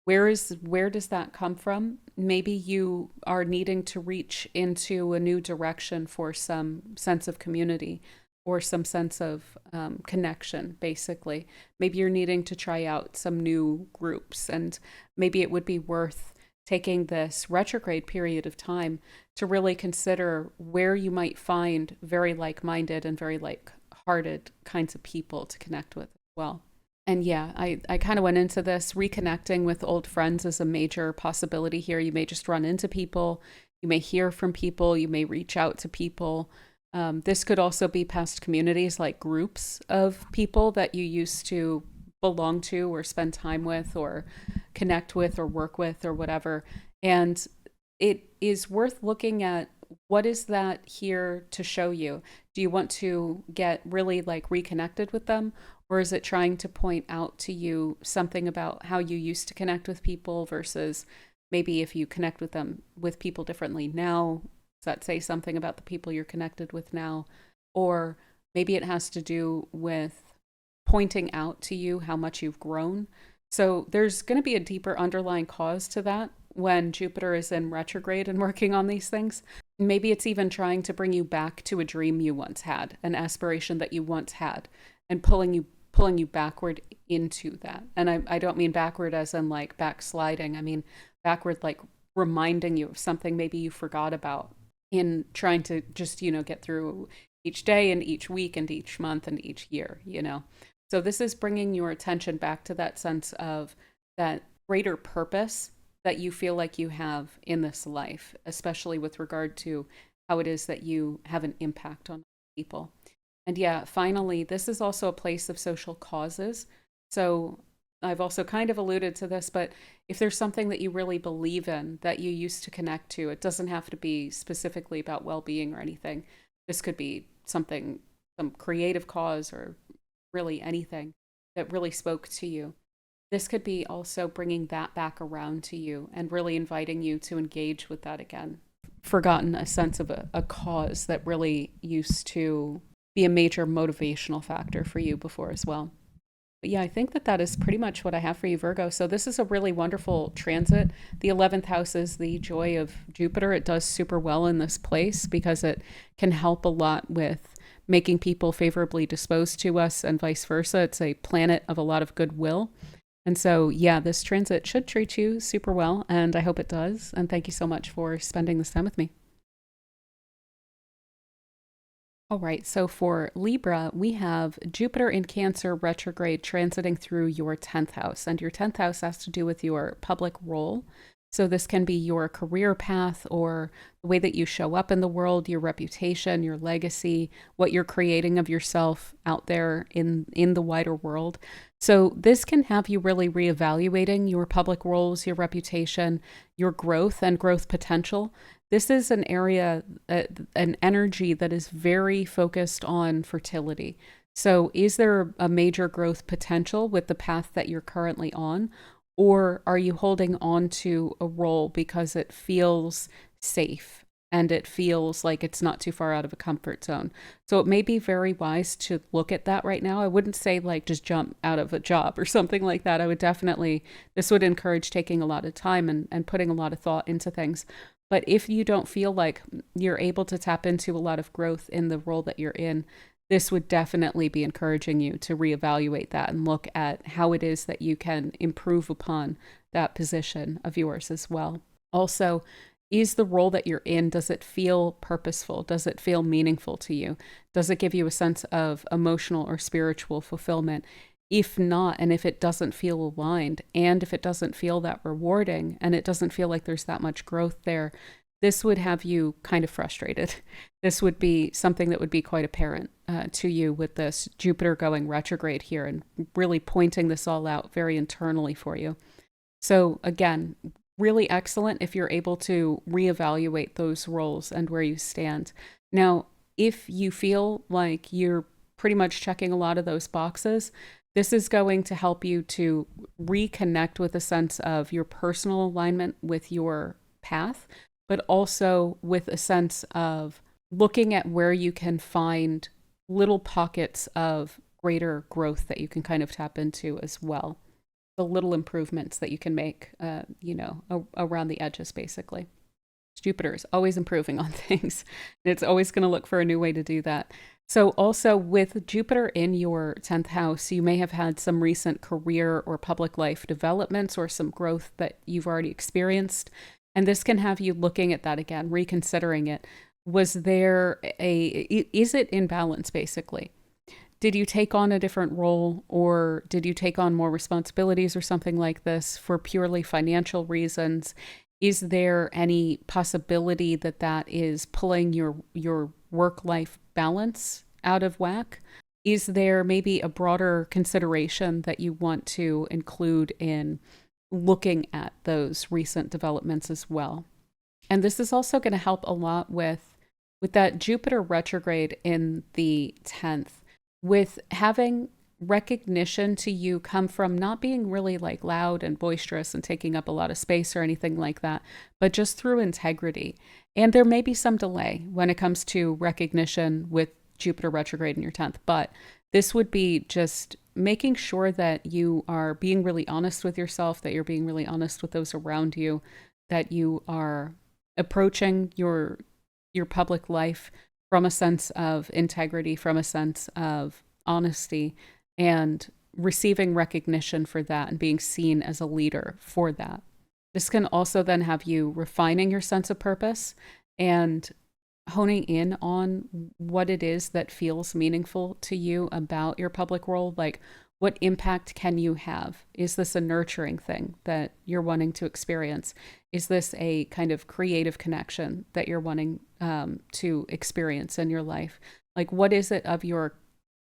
where does that come from? Maybe you are needing to reach into a new direction for some sense of community, or some sense of connection, basically. Maybe you're needing to try out some new groups, and maybe it would be worth taking this retrograde period of time to really consider where you might find very like-minded and very like-hearted kinds of people to connect with as well. And yeah, I kind of went into this. Reconnecting with old friends is a major possibility here. You may just run into people, you may hear from people, you may reach out to people. This could also be past communities, like groups of people that you used to belong to or spend time with or connect with or work with or whatever. And it is worth looking at, what is that here to show you? Do you want to get really like reconnected with them? Or is it trying to point out to you something about how you used to connect with people versus maybe if you connect with people differently now? That say something about the people you're connected with now? Or maybe it has to do with pointing out to you how much you've grown. So there's going to be a deeper underlying cause to that when Jupiter is in retrograde and working on these things. Maybe it's even trying to bring you back to a dream you once had, an aspiration that you once had, and pulling you backward into that. And I don't mean backward as in like backsliding. I mean backward, like reminding you of something maybe you forgot about in trying to just, get through each day and each week and each month and each year, So this is bringing your attention back to that sense of that greater purpose that you feel like you have in this life, especially with regard to how it is that you have an impact on people. And yeah, finally, this is also a place of social causes. So I've also kind of alluded to this, but if there's something that you really believe in that you used to connect to, it doesn't have to be specifically about well-being or anything. This could be some creative cause, or really anything that really spoke to you. This could be also bringing that back around to you and really inviting you to engage with that again. Forgotten a sense of a cause that really used to be a major motivational factor for you before as well. But yeah, I think that is pretty much what I have for you, Virgo. So this is a really wonderful transit. The 11th house is the joy of Jupiter. It does super well in this place because it can help a lot with making people favorably disposed to us and vice versa. It's a planet of a lot of goodwill. And so, yeah, this transit should treat you super well, and I hope it does. And thank you so much for spending this time with me. All right, so for Libra, we have Jupiter in Cancer retrograde transiting through your 10th house. And your 10th house has to do with your public role. So this can be your career path, or the way that you show up in the world, your reputation, your legacy, what you're creating of yourself out there in the wider world. So this can have you really reevaluating your public roles, your reputation, your growth and growth potential. This is an area, an energy that is very focused on fertility. So is there a major growth potential with the path that you're currently on? Or are you holding on to a role because it feels safe and it feels like it's not too far out of a comfort zone. So it may be very wise to look at that right now. I wouldn't say like just jump out of a job or something like that. I would definitely, this would encourage taking a lot of time and putting a lot of thought into things. But if you don't feel like you're able to tap into a lot of growth in the role that you're in, this would definitely be encouraging you to reevaluate that and look at how it is that you can improve upon that position of yours as well. Also, is the role that you're in, does it feel purposeful? Does it feel meaningful to you? Does it give you a sense of emotional or spiritual fulfillment? If not, and if it doesn't feel aligned, and if it doesn't feel that rewarding, and it doesn't feel like there's that much growth there, this would have you kind of frustrated. This would be something that would be quite apparent to you with this Jupiter going retrograde here and really pointing this all out very internally for you. So again, really excellent if you're able to reevaluate those roles and where you stand. Now, if you feel like you're pretty much checking a lot of those boxes, this is going to help you to reconnect with a sense of your personal alignment with your path, but also with a sense of looking at where you can find little pockets of greater growth that you can kind of tap into as well. The little improvements that you can make, around the edges, basically. Jupiter is always improving on things. And it's always going to look for a new way to do that. So also with Jupiter in your 10th house, you may have had some recent career or public life developments or some growth that you've already experienced. And this can have you looking at that again, reconsidering it. Is it in balance, basically? Did you take on a different role, or did you take on more responsibilities or something like this for purely financial reasons? Is there any possibility that that is pulling your work-life balance out of whack? Is there maybe a broader consideration that you want to include in looking at those recent developments as well? And this is also going to help a lot with that Jupiter retrograde in the 10th, with having recognition to you come from not being really like loud and boisterous and taking up a lot of space or anything like that, but just through integrity. And there may be some delay when it comes to recognition with Jupiter retrograde in your 10th, but this would be just making sure that you are being really honest with yourself, that you're being really honest with those around you, that you are approaching your public life from a sense of integrity, from a sense of honesty, and receiving recognition for that and being seen as a leader for that. This can also then have you refining your sense of purpose and honing in on what it is that feels meaningful to you about your public role. Like, what impact can you have? Is this a nurturing thing that you're wanting to experience? Is this a kind of creative connection that you're wanting to experience in your life? Like, what is it of your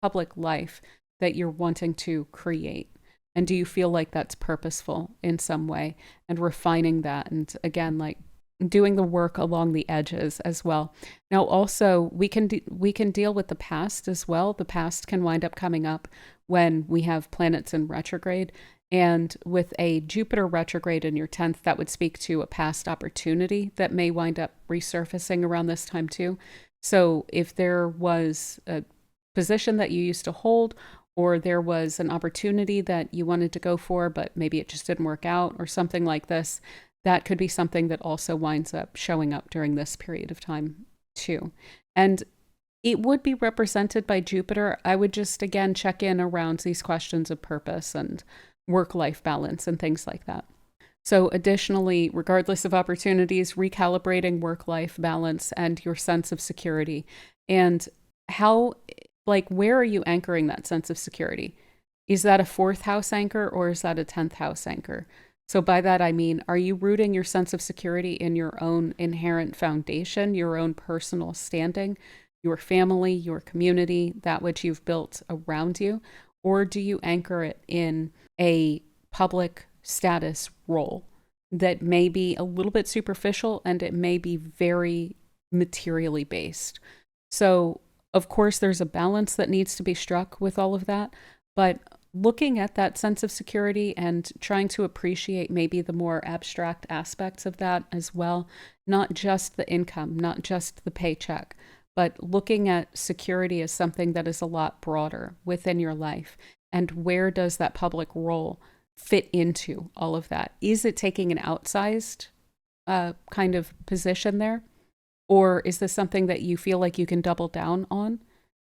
public life that you're wanting to create? And do you feel like that's purposeful in some way? And refining that. And again, like doing the work along the edges as well. Now, also, we can deal with the past as well. The past can wind up coming up when we have planets in retrograde. And with a Jupiter retrograde in your 10th, that would speak to a past opportunity that may wind up resurfacing around this time too. So if there was a position that you used to hold, or there was an opportunity that you wanted to go for, but maybe it just didn't work out or something like this, that could be something that also winds up showing up during this period of time too. And it would be represented by Jupiter. I would just, again, check in around these questions of purpose and work-life balance and things like that. So additionally, regardless of opportunities, recalibrating work-life balance and your sense of security. And how, like, where are you anchoring that sense of security? Is that a 4th house anchor, or is that a 10th house anchor? So by that, I mean, are you rooting your sense of security in your own inherent foundation, your own personal standing, your family, your community, that which you've built around you? Or do you anchor it in a public status role that may be a little bit superficial, and it may be very materially based? So of course, there's a balance that needs to be struck with all of that. But looking at that sense of security and trying to appreciate maybe the more abstract aspects of that as well, not just the income, not just the paycheck, but looking at security as something that is a lot broader within your life. And where does that public role fit into all of that? Is it taking an outsized kind of position there? Or is this something that you feel like you can double down on?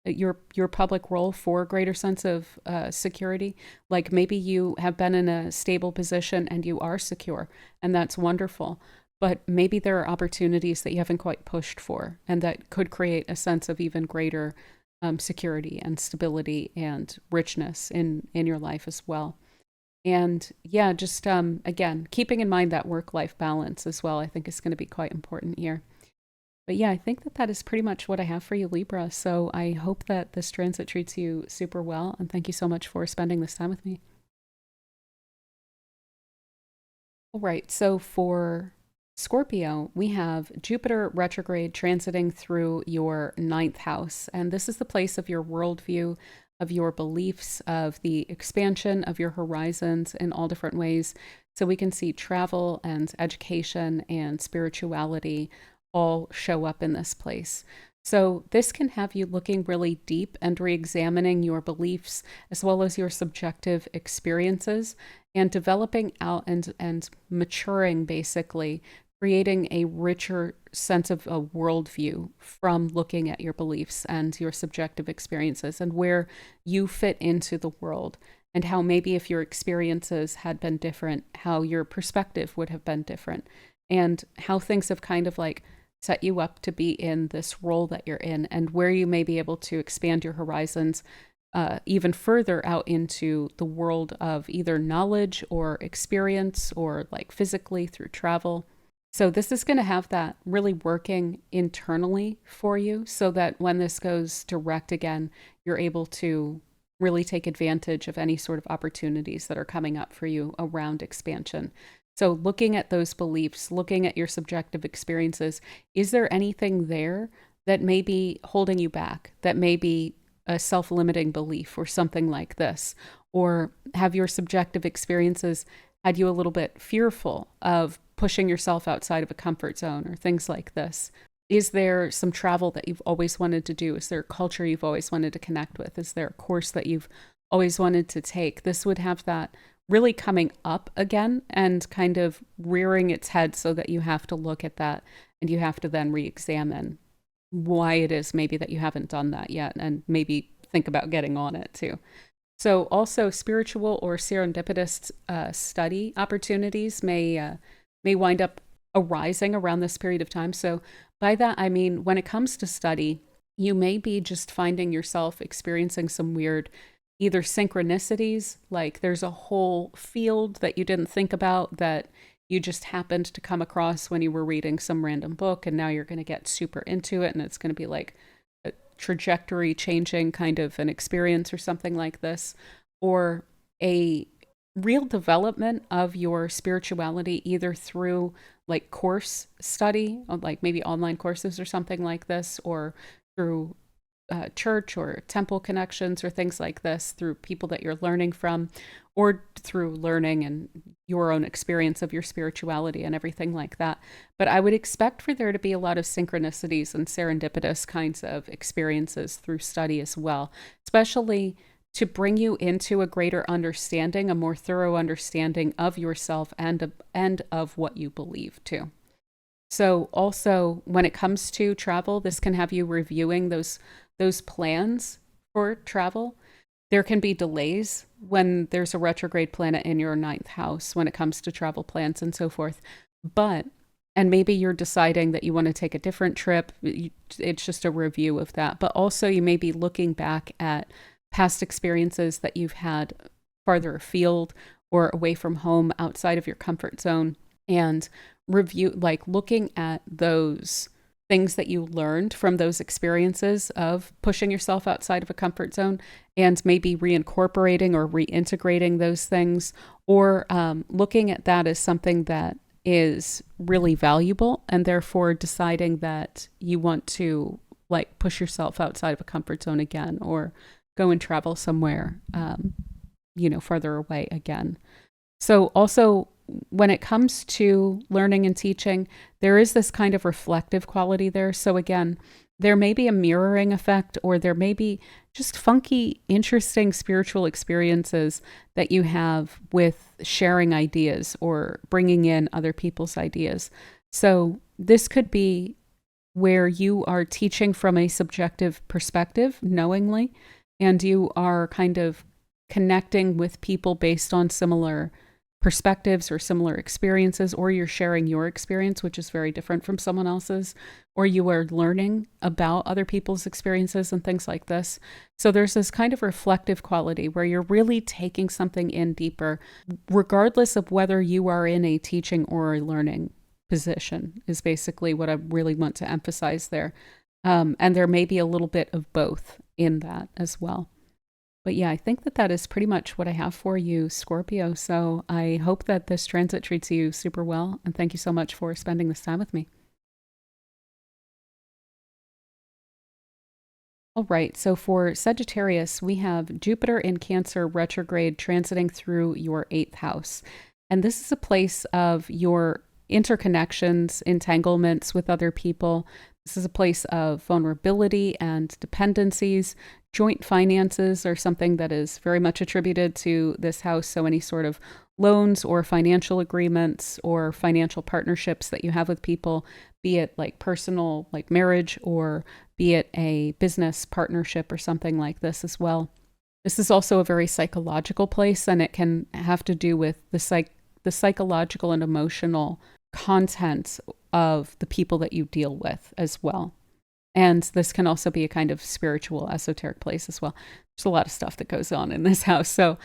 Your public role for a greater sense of security? Like maybe you have been in a stable position and you are secure, and that's wonderful. But maybe there are opportunities that you haven't quite pushed for, and that could create a sense of even greater security and stability and richness in your life as well. And yeah, just again, keeping in mind that work-life balance as well, I think is going to be quite important here. But yeah, I think that is pretty much what I have for you, Libra. So I hope that this transit treats you super well. And thank you so much for spending this time with me. All right. So for Scorpio, we have Jupiter retrograde transiting through your ninth house. And this is the place of your worldview, of your beliefs, of the expansion of your horizons in all different ways. So we can see travel and education and spirituality all show up in this place. So this can have you looking really deep and re-examining your beliefs as well as your subjective experiences and developing out and maturing, basically, creating a richer sense of a worldview from looking at your beliefs and your subjective experiences and where you fit into the world, and how maybe if your experiences had been different, how your perspective would have been different, and how things have kind of like set you up to be in this role that you're in, and where you may be able to expand your horizons even further out into the world of either knowledge or experience, or like physically through travel. So this is going to have that really working internally for you, so that when this goes direct again, you're able to really take advantage of any sort of opportunities that are coming up for you around expansion. So looking at those beliefs, looking at your subjective experiences, is there anything there that may be holding you back, that may be a self-limiting belief or something like this? Or have your subjective experiences had you a little bit fearful of pushing yourself outside of a comfort zone or things like this? Is there some travel that you've always wanted to do? Is there a culture you've always wanted to connect with? Is there a course that you've always wanted to take? This would have that really coming up again and kind of rearing its head, so that you have to look at that and you have to then re-examine why it is maybe that you haven't done that yet, and maybe think about getting on it too. So also spiritual or serendipitous study opportunities may wind up arising around this period of time. So by that, I mean, when it comes to study, you may be just finding yourself experiencing some weird either synchronicities, like there's a whole field that you didn't think about that you just happened to come across when you were reading some random book, and now you're going to get super into it, and it's going to be like a trajectory changing kind of an experience or something like this, or a real development of your spirituality either through like course study, like maybe online courses or something like this, or through church or temple connections or things like this, through people that you're learning from, or through learning and your own experience of your spirituality and everything like that. But I would expect for there to be a lot of synchronicities and serendipitous kinds of experiences through study as well, especially to bring you into a greater understanding, a more thorough understanding of yourself and of what you believe too. So also when it comes to travel, this can have you reviewing those plans for travel. There can be delays when there's a retrograde planet in your ninth house when it comes to travel plans and so forth. And maybe you're deciding that you want to take a different trip. It's just a review of that. But also you may be looking back at past experiences that you've had farther afield or away from home, outside of your comfort zone, and review, like looking at those things that you learned from those experiences of pushing yourself outside of a comfort zone, and maybe reincorporating or reintegrating those things, or looking at that as something that is really valuable, and therefore deciding that you want to like push yourself outside of a comfort zone again, or go and travel somewhere farther away again. So also, when it comes to learning and teaching, there is this kind of reflective quality there. So again, there may be a mirroring effect, or there may be just funky, interesting spiritual experiences that you have with sharing ideas or bringing in other people's ideas. So this could be where you are teaching from a subjective perspective, knowingly, and you are kind of connecting with people based on similar perspectives or similar experiences, or you're sharing your experience, which is very different from someone else's, or you are learning about other people's experiences and things like this. So there's this kind of reflective quality where you're really taking something in deeper, regardless of whether you are in a teaching or a learning position, is basically what I really want to emphasize there. And there may be a little bit of both in that as well. But yeah, I think that is pretty much what I have for you, Scorpio. So I hope that this transit treats you super well. And thank you so much for spending this time with me. All right, so for Sagittarius, we have Jupiter in Cancer retrograde transiting through your 8th house. And this is a place of your interconnections, entanglements with other people. This is a place of vulnerability and dependencies. Joint finances are something that is very much attributed to this house. So any sort of loans or financial agreements or financial partnerships that you have with people, be it like personal, like marriage, or be it a business partnership or something like this as well. This is also a very psychological place, and it can have to do with the psychological and emotional content of the people that you deal with as well. And this can also be a kind of spiritual, esoteric place as well. There's a lot of stuff that goes on in this house. So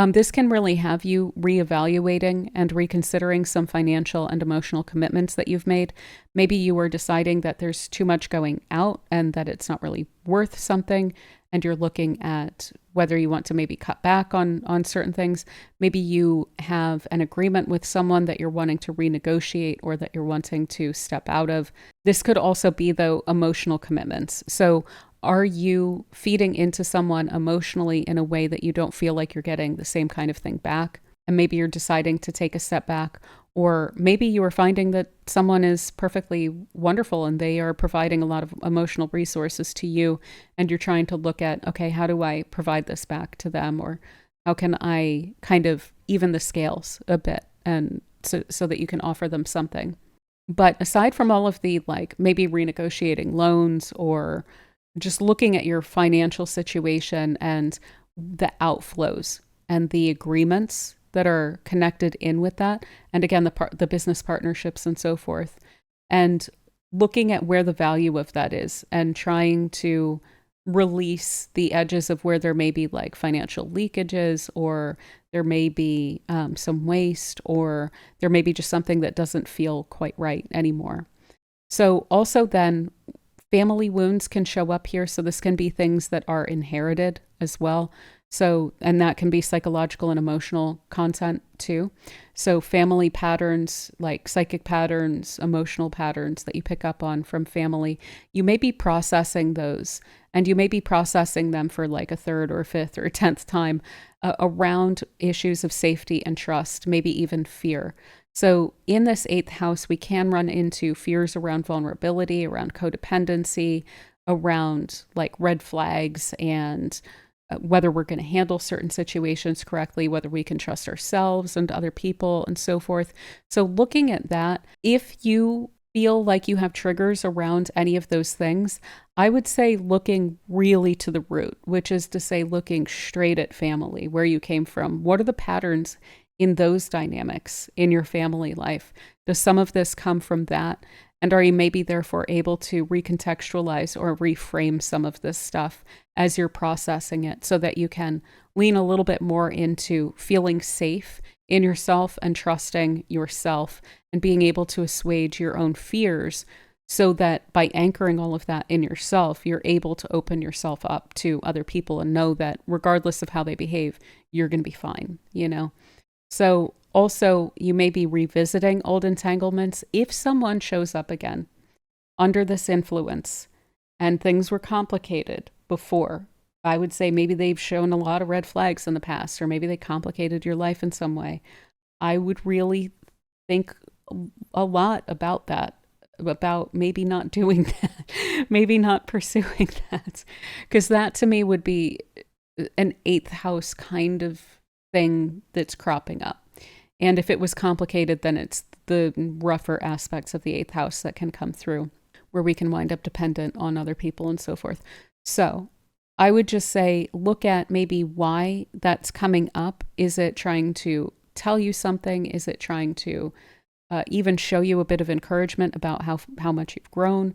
this can really have you reevaluating and reconsidering some financial and emotional commitments that you've made. Maybe you were deciding that there's too much going out and that it's not really worth something, and you're looking at whether you want to maybe cut back on certain things. Maybe you have an agreement with someone that you're wanting to renegotiate or that you're wanting to step out of. This could also be, though, emotional commitments. So are you feeding into someone emotionally in a way that you don't feel like you're getting the same kind of thing back? And maybe you're deciding to take a step back. Or maybe you are finding that someone is perfectly wonderful and they are providing a lot of emotional resources to you, and you're trying to look at, okay, how do I provide this back to them? Or how can I kind of even the scales a bit, and so that you can offer them something. But aside from all of the, like, maybe renegotiating loans or just looking at your financial situation and the outflows and the agreements that are connected in with that, and again, the business partnerships and so forth, and looking at where the value of that is and trying to release the edges of where there may be like financial leakages, or there may be some waste, or there may be just something that doesn't feel quite right anymore. So also then family wounds can show up here. So this can be things that are inherited as well. So, and that can be psychological and emotional content too. So family patterns, like psychic patterns, emotional patterns that you pick up on from family, you may be processing those, and you may be processing them for like a third or a fifth or a 10th time around issues of safety and trust, maybe even fear. So in this 8th house, we can run into fears around vulnerability, around codependency, around like red flags, and whether we're going to handle certain situations correctly, whether we can trust ourselves and other people and so forth. So looking at that, if you feel like you have triggers around any of those things, I would say looking really to the root, which is to say looking straight at family, where you came from. What are the patterns in those dynamics in your family life? Does some of this come from that? And are you maybe therefore able to recontextualize or reframe some of this stuff as you're processing it, so that you can lean a little bit more into feeling safe in yourself and trusting yourself and being able to assuage your own fears, so that by anchoring all of that in yourself, you're able to open yourself up to other people and know that regardless of how they behave, you're going to be fine, you know? So also, you may be revisiting old entanglements. If someone shows up again under this influence and things were complicated before, I would say maybe they've shown a lot of red flags in the past, or maybe they complicated your life in some way. I would really think a lot about that, about maybe not doing that, maybe not pursuing that. Because that to me would be an eighth house kind of thing that's cropping up. And if it was complicated, then it's the rougher aspects of the eighth house that can come through, where we can wind up dependent on other people and so forth. So I would just say, look at maybe why that's coming up. Is it trying to tell you something? Is it trying to even show you a bit of encouragement about how much you've grown?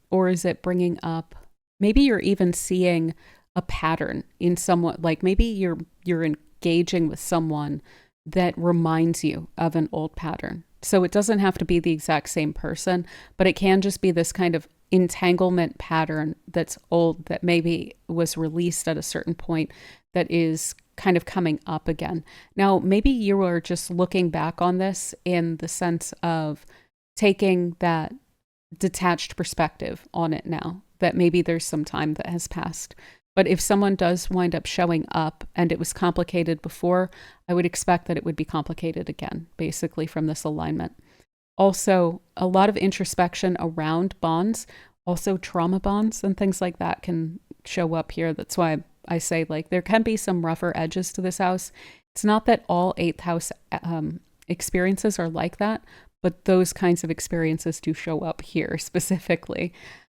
Or is it bringing up, maybe you're even seeing a pattern in somewhat, like maybe you're engaging with someone that reminds you of an old pattern. So it doesn't have to be the exact same person, but it can just be this kind of entanglement pattern that's old, that maybe was released at a certain point, that is kind of coming up again. Now, maybe you are just looking back on this in the sense of taking that detached perspective on it now, that maybe there's some time that has passed. But if someone does wind up showing up and it was complicated before, I would expect that it would be complicated again, basically from this alignment. Also, a lot of introspection around bonds, also trauma bonds and things like that can show up here. That's why I say, like, there can be some rougher edges to this house. It's not that all eighth house experiences are like that, but those kinds of experiences do show up here specifically.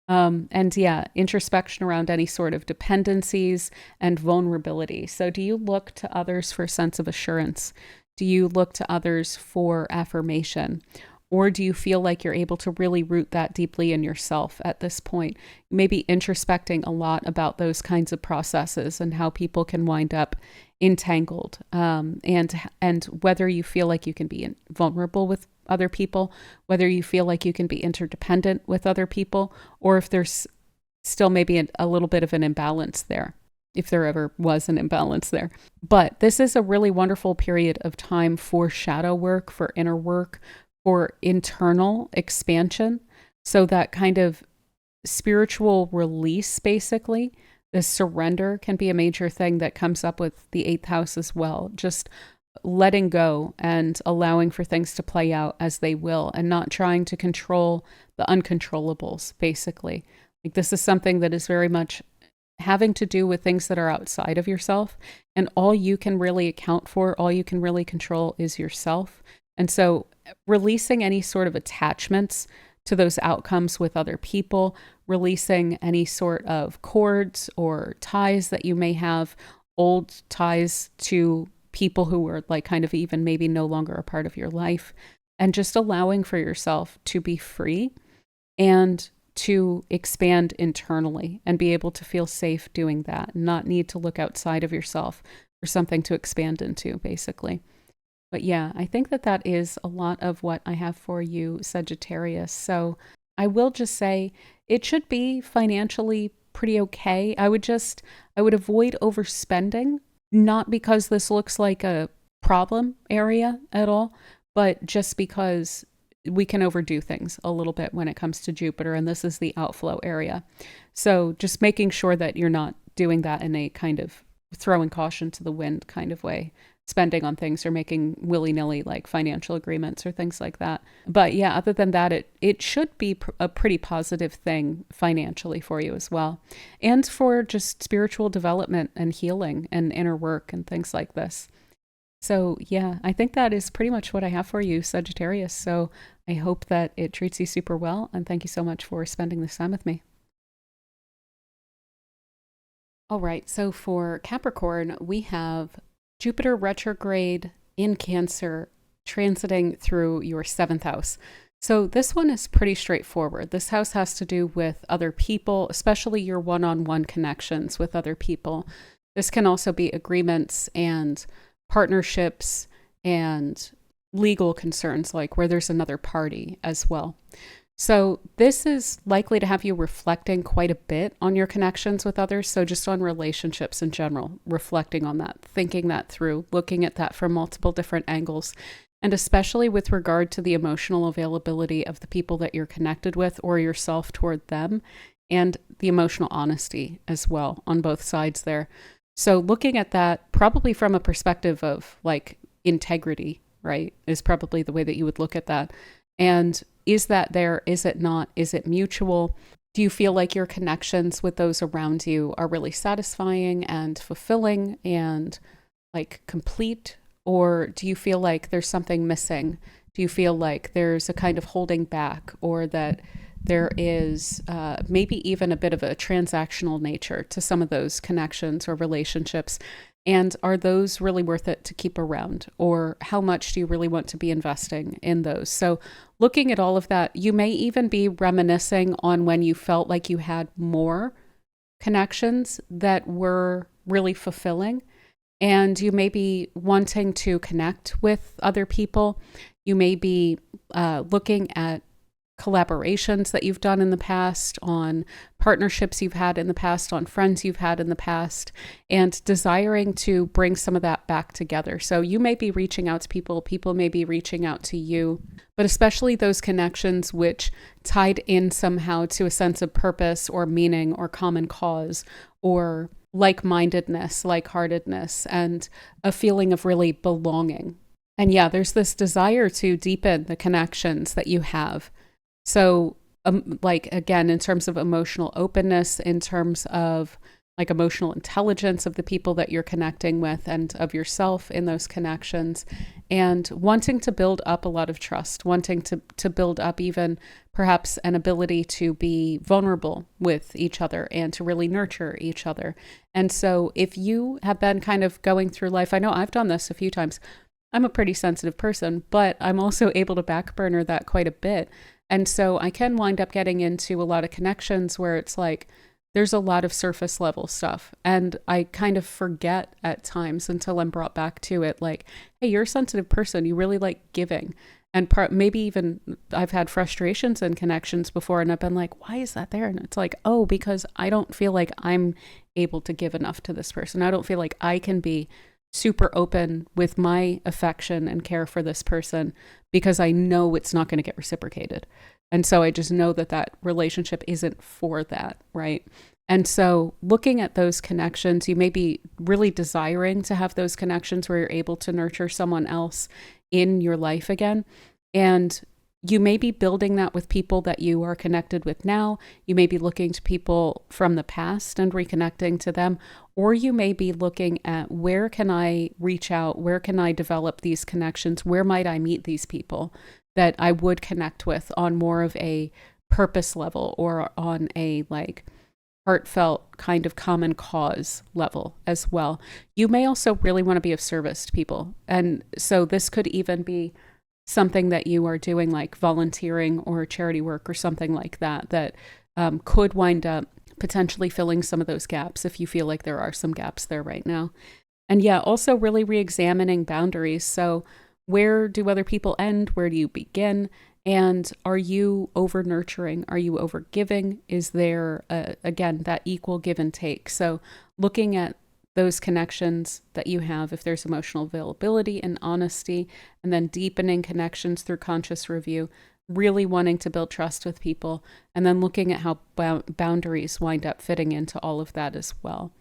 And yeah, introspection around any sort of dependencies and vulnerability. So do you look to others for a sense of assurance? Do you look to others for affirmation? Or do you feel like you're able to really root that deeply in yourself at this point? Maybe introspecting a lot about those kinds of processes and how people can wind up entangled, and whether you feel like you can be vulnerable with other people, whether you feel like you can be interdependent with other people, or if there's still maybe a little bit of an imbalance there, if there ever was an imbalance there. But this is a really wonderful period of time for shadow work, for inner work, for internal expansion. So that kind of spiritual release, basically, the surrender can be a major thing that comes up with the eighth house as well. Just letting go and allowing for things to play out as they will, and not trying to control the uncontrollables, basically. Like, this is something that is very much having to do with things that are outside of yourself, and all you can really account for, all you can really control is yourself. And so releasing any sort of attachments to those outcomes with other people, releasing any sort of cords or ties that you may have, old ties to people who were like kind of even maybe no longer a part of your life, and just allowing for yourself to be free and to expand internally and be able to feel safe doing that, and not need to look outside of yourself for something to expand into, basically. But yeah, I think that is a lot of what I have for you, Sagittarius. So I will just say it should be financially pretty okay. I would avoid overspending, not because this looks like a problem area at all, but just because we can overdo things a little bit when it comes to Jupiter, and this is the outflow area. So just making sure that you're not doing that in a kind of throwing caution to the wind kind of way, spending on things or making willy-nilly like financial agreements or things like that. But yeah, other than that, it should be a pretty positive thing financially for you as well, and for just spiritual development and healing and inner work and things like this. So yeah, I think that is pretty much what I have for you, Sagittarius. So I hope that it treats you super well, and thank you so much for spending this time with me. All right, so for Capricorn, we have Jupiter retrograde in Cancer transiting through your 7th house. So this one is pretty straightforward. This house has to do with other people, especially your one-on-one connections with other people. This can also be agreements and partnerships and legal concerns, like where there's another party as well. So this is likely to have you reflecting quite a bit on your connections with others. So just on relationships in general, reflecting on that, thinking that through, looking at that from multiple different angles, and especially with regard to the emotional availability of the people that you're connected with or yourself toward them. and the emotional honesty as well on both sides there. So looking at that probably from a perspective of like integrity, right, is probably the way that you would look at that. And is that there? Is it not? Is it mutual? Do you feel like your connections with those around you are really satisfying and fulfilling and like complete? Or do you feel like there's something missing? Do you feel like there's a kind of holding back, or that there is maybe even a bit of a transactional nature to some of those connections or relationships? And are those really worth it to keep around? Or how much do you really want to be investing in those? So looking at all of that, you may even be reminiscing on when you felt like you had more connections that were really fulfilling. And you may be wanting to connect with other people. You may be looking at collaborations that you've done in the past, on partnerships you've had in the past, on friends you've had in the past, and desiring to bring some of that back together. So you may be reaching out to people, people may be reaching out to you, but especially those connections which tied in somehow to a sense of purpose or meaning or common cause or like-mindedness, like-heartedness, and a feeling of really belonging. And yeah, there's this desire to deepen the connections that you have. So like, again, in terms of emotional openness, in terms of like emotional intelligence of the people that you're connecting with and of yourself in those connections, and wanting to build up a lot of trust, wanting to build up even perhaps an ability to be vulnerable with each other and to really nurture each other. And so if you have been kind of going through life, I know I've done this a few times. I'm a pretty sensitive person, but I'm also able to back burner that quite a bit. And so I can wind up getting into a lot of connections where it's like, there's a lot of surface level stuff. And I kind of forget at times until I'm brought back to it, like, hey, you're a sensitive person. You really like giving. And maybe even I've had frustrations in connections before, and I've been like, why is that there? And it's like, oh, because I don't feel like I'm able to give enough to this person. I don't feel like I can be super open with my affection and care for this person because I know it's not going to get reciprocated. And so I just know that that relationship isn't for that, right? And so looking at those connections, you may be really desiring to have those connections where you're able to nurture someone else in your life again. And you may be building that with people that you are connected with now. You may be looking to people from the past and reconnecting to them. Or you may be looking at, where can I reach out? Where can I develop these connections? Where might I meet these people that I would connect with on more of a purpose level, or on a like heartfelt kind of common cause level as well? You may also really want to be of service to people. And so this could even be something that you are doing, like volunteering or charity work or something like that, that could wind up potentially filling some of those gaps if you feel like there are some gaps there right now. And yeah, also really re-examining boundaries. So where do other people end? Where do you begin? And are you over nurturing? Are you over giving? Is there, again, that equal give and take? So looking at those connections that you have, if there's emotional availability and honesty, and then deepening connections through conscious review, really wanting to build trust with people, and then looking at how boundaries wind up fitting into all of that as well.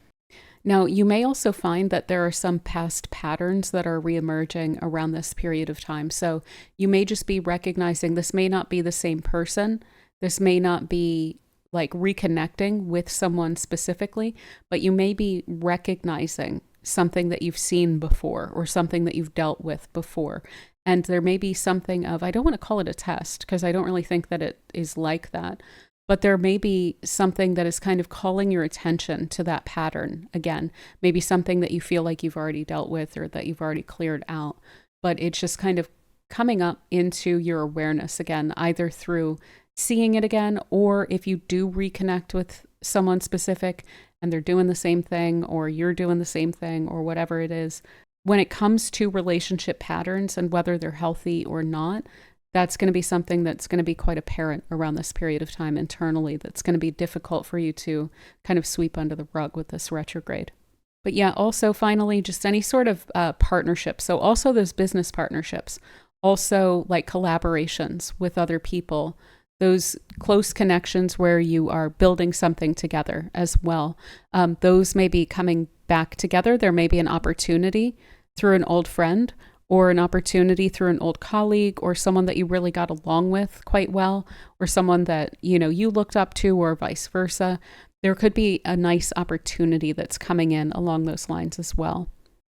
Now, you may also find that there are some past patterns that are reemerging around this period of time. So you may just be recognizing this may not be the same person. This may not be like reconnecting with someone specifically, but you may be recognizing something that you've seen before or something that you've dealt with before. And there may be something of, I don't want to call it a test because I don't really think that it is like that, but there may be something that is kind of calling your attention to that pattern again. Maybe something that you feel like you've already dealt with or that you've already cleared out, but it's just kind of coming up into your awareness again, either through seeing it again, or if you do reconnect with someone specific and they're doing the same thing, or you're doing the same thing, or whatever it is. When it comes to relationship patterns and whether they're healthy or not, that's going to be something that's going to be quite apparent around this period of time internally. That's going to be difficult for you to kind of sweep under the rug with this retrograde. But yeah, also finally, just any sort of partnership. So also those business partnerships, also like collaborations with other people, those close connections where you are building something together as well. Those may be coming back together. There may be an opportunity through an old friend, or an opportunity through an old colleague, or someone that you really got along with quite well, or someone that, you looked up to, or vice versa. There could be a nice opportunity that's coming in along those lines as well.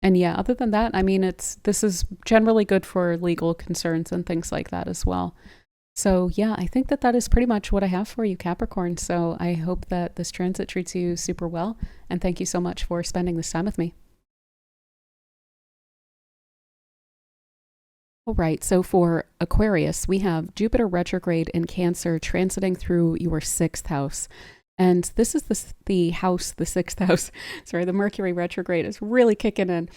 And yeah, other than that, I mean, this is generally good for legal concerns and things like that as well. So yeah, I think that is pretty much what I have for you, Capricorn. So I hope that this transit treats you super well. And thank you so much for spending this time with me. All right, so for Aquarius, we have Jupiter retrograde in Cancer transiting through your 6th house. And this is the house, the 6th house. Sorry, the Mercury retrograde is really kicking in.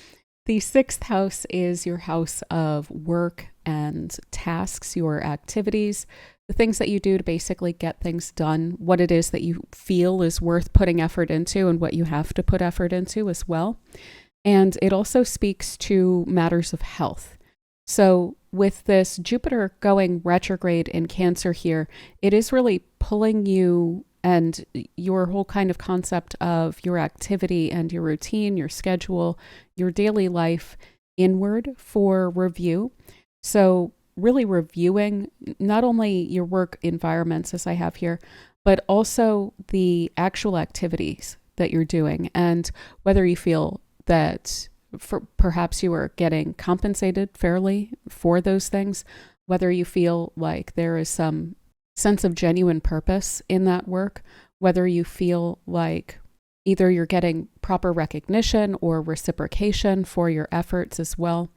The 6th house is your house of work and tasks, your activities, the things that you do to basically get things done, what it is that you feel is worth putting effort into and what you have to put effort into as well. And it also speaks to matters of health. So with this Jupiter going retrograde in Cancer here, it is really pulling you and your whole kind of concept of your activity and your routine, your schedule, your daily life inward for review. So really reviewing not only your work environments, as I have here, but also the actual activities that you're doing, and whether you feel that perhaps you are getting compensated fairly for those things, whether you feel like there is some sense of genuine purpose in that work, whether you feel like either you're getting proper recognition or reciprocation for your efforts as well.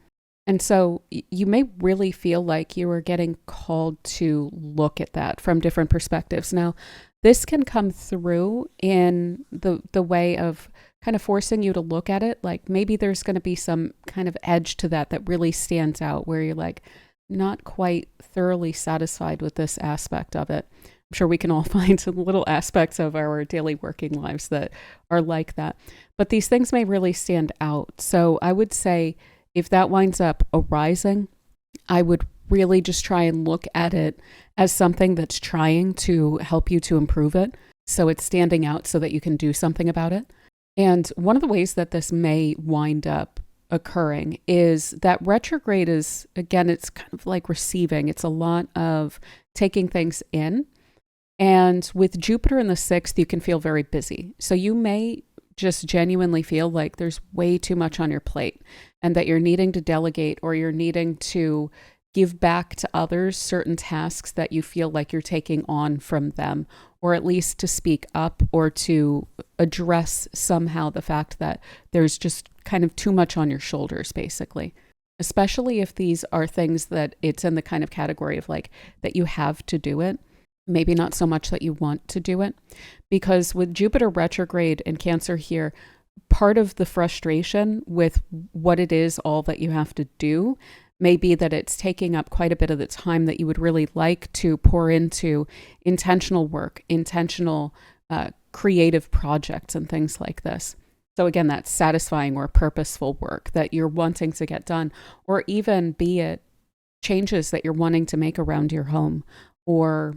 And so you may really feel like you are getting called to look at that from different perspectives. Now, this can come through in the way of kind of forcing you to look at it. Like maybe there's going to be some kind of edge to that really stands out where you're like not quite thoroughly satisfied with this aspect of it. I'm sure we can all find some little aspects of our daily working lives that are like that. But these things may really stand out. So I would say if that winds up arising, I would really just try and look at it as something that's trying to help you to improve it. So it's standing out so that you can do something about it. And one of the ways that this may wind up occurring is that retrograde is, again, it's kind of like receiving. It's a lot of taking things in. And with Jupiter in the 6th, you can feel very busy. So you may just genuinely feel like there's way too much on your plate and that you're needing to delegate, or you're needing to give back to others certain tasks that you feel like you're taking on from them, or at least to speak up or to address somehow the fact that there's just kind of too much on your shoulders, basically. Especially if these are things that it's in the kind of category of like that you have to do it, maybe not so much that you want to do it. Because with Jupiter retrograde in Cancer here, part of the frustration with what it is all that you have to do may be that it's taking up quite a bit of the time that you would really like to pour into intentional work, intentional creative projects and things like this. So again, that's satisfying or purposeful work that you're wanting to get done, or even be it changes that you're wanting to make around your home, or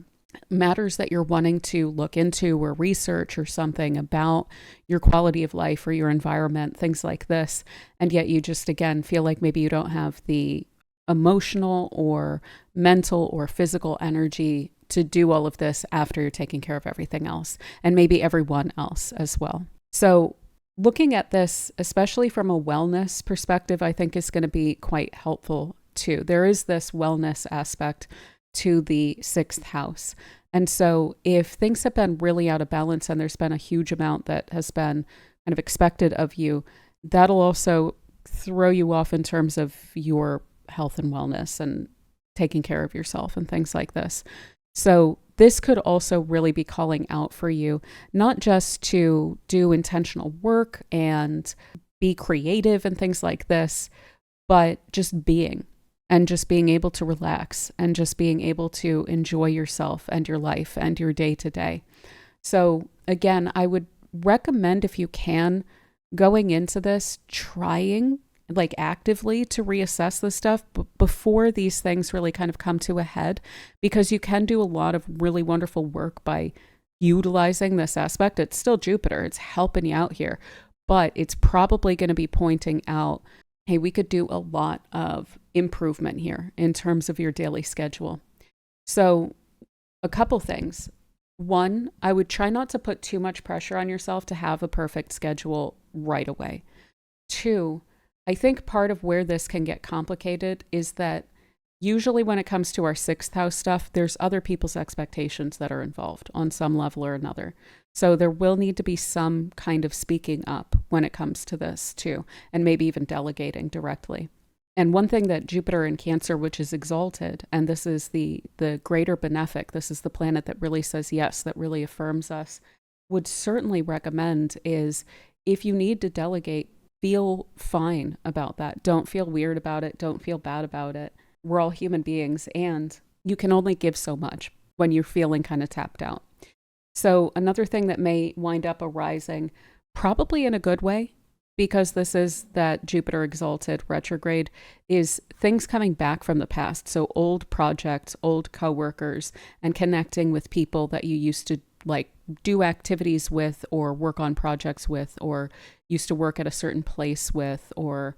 matters that you're wanting to look into or research or something about your quality of life or your environment, things like this. And yet you just, again, feel like maybe you don't have the emotional or mental or physical energy to do all of this after you're taking care of everything else, and maybe everyone else as well. So looking at this, especially from a wellness perspective, I think is going to be quite helpful too. There is this wellness aspect to the 6th house. And so if things have been really out of balance and there's been a huge amount that has been kind of expected of you, that'll also throw you off in terms of your health and wellness and taking care of yourself and things like this. So this could also really be calling out for you, not just to do intentional work and be creative and things like this, but just being. And just being able to relax and just being able to enjoy yourself and your life and your day to day. So again, I would recommend, if you can, going into this, trying like actively to reassess this stuff before these things really kind of come to a head, because you can do a lot of really wonderful work by utilizing this aspect. It's still Jupiter, it's helping you out here, but it's probably going to be pointing out, hey, we could do a lot of improvement here in terms of your daily schedule. So a couple things. One, I would try not to put too much pressure on yourself to have a perfect schedule right away. Two, I think part of where this can get complicated is that usually when it comes to our sixth house stuff, there's other people's expectations that are involved on some level or another. So there will need to be some kind of speaking up when it comes to this too, and maybe even delegating directly. And one thing that Jupiter in Cancer, which is exalted, and this is the greater benefic, this is the planet that really says yes, that really affirms us, would certainly recommend is if you need to delegate, feel fine about that. Don't feel weird about it. Don't feel bad about it. We're all human beings, and you can only give so much when you're feeling kind of tapped out. So another thing that may wind up arising, probably in a good way, because this is that Jupiter exalted retrograde, is things coming back from the past. So old projects, old coworkers, and connecting with people that you used to like do activities with or work on projects with or used to work at a certain place with, or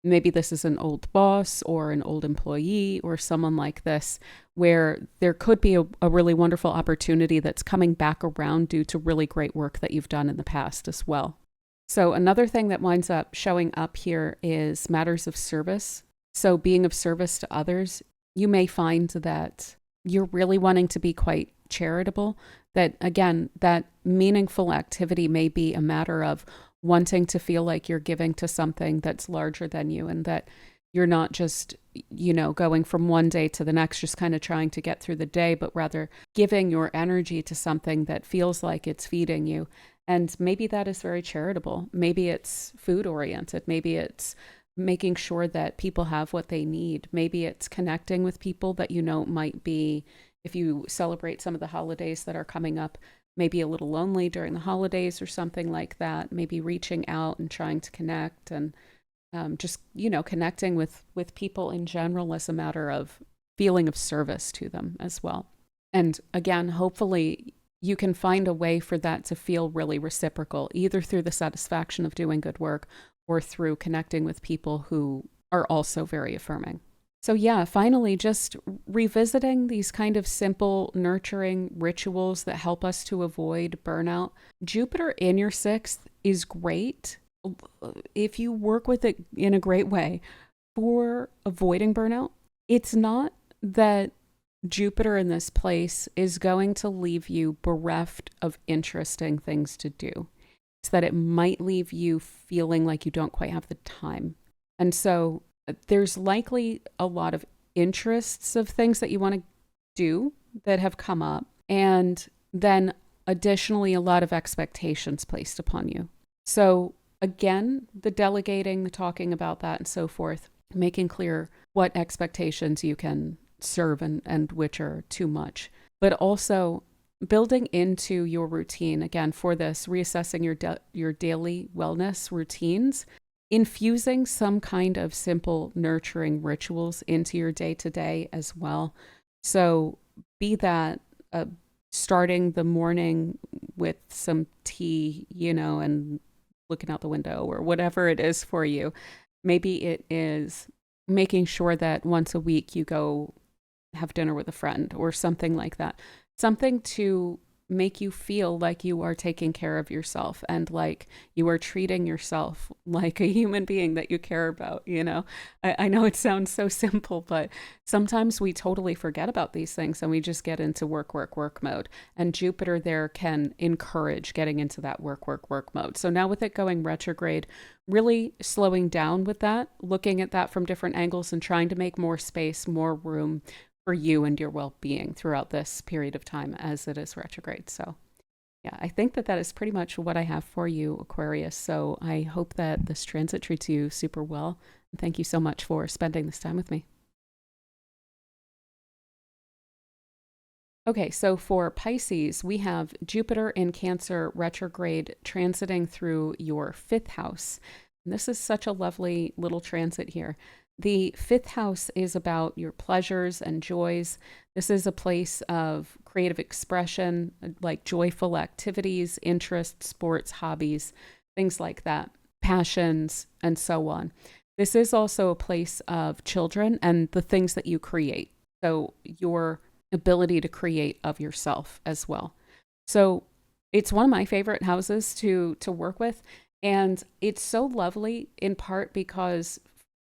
maybe this is an old boss or an old employee or someone like this, where there could be a really wonderful opportunity that's coming back around due to really great work that you've done in the past as well. So another thing that winds up showing up here is matters of service. So being of service to others, you may find that you're really wanting to be quite charitable, that again, that meaningful activity may be a matter of wanting to feel like you're giving to something that's larger than you, and that you're not just, going from one day to the next, just kind of trying to get through the day, but rather giving your energy to something that feels like it's feeding you. And maybe that is very charitable. Maybe it's food oriented. Maybe it's making sure that people have what they need. Maybe it's connecting with people that might be, if you celebrate some of the holidays that are coming up, maybe a little lonely during the holidays or something like that. Maybe reaching out and trying to connect, and just, connecting with people in general as a matter of feeling of service to them as well. And again, hopefully you can find a way for that to feel really reciprocal, either through the satisfaction of doing good work or through connecting with people who are also very affirming. So yeah, finally, just revisiting these kind of simple, nurturing rituals that help us to avoid burnout. Jupiter in your sixth is great if you work with it in a great way for avoiding burnout. It's not that Jupiter in this place is going to leave you bereft of interesting things to do. It's that it might leave you feeling like you don't quite have the time. And so there's likely a lot of interests of things that you want to do that have come up. And then additionally, a lot of expectations placed upon you. So again, the delegating, the talking about that and so forth, making clear what expectations you can serve and which are too much, but also building into your routine, again, for this, reassessing your daily wellness routines, infusing some kind of simple nurturing rituals into your day-to-day as well. So be that starting the morning with some tea, and looking out the window or whatever it is for you. Maybe it is making sure that once a week you go have dinner with a friend or something like that. Something to make you feel like you are taking care of yourself and like you are treating yourself like a human being that you care about, I know it sounds so simple, but sometimes we totally forget about these things and we just get into work mode. And Jupiter there can encourage getting into that work mode. So now with it going retrograde, really slowing down with that, looking at that from different angles and trying to make more space, more room for you and your well-being throughout this period of time as it is retrograde. So yeah, I think that is pretty much what I have for you, Aquarius. So I hope that this transit treats you super well. And thank you so much for spending this time with me. Okay, so for Pisces, we have Jupiter in Cancer retrograde transiting through your fifth house. And this is such a lovely little transit here. The fifth house is about your pleasures and joys. This is a place of creative expression, like joyful activities, interests, sports, hobbies, things like that, passions, and so on. This is also a place of children and the things that you create. So, your ability to create of yourself as well. So, it's one of my favorite houses to work with. And it's so lovely in part because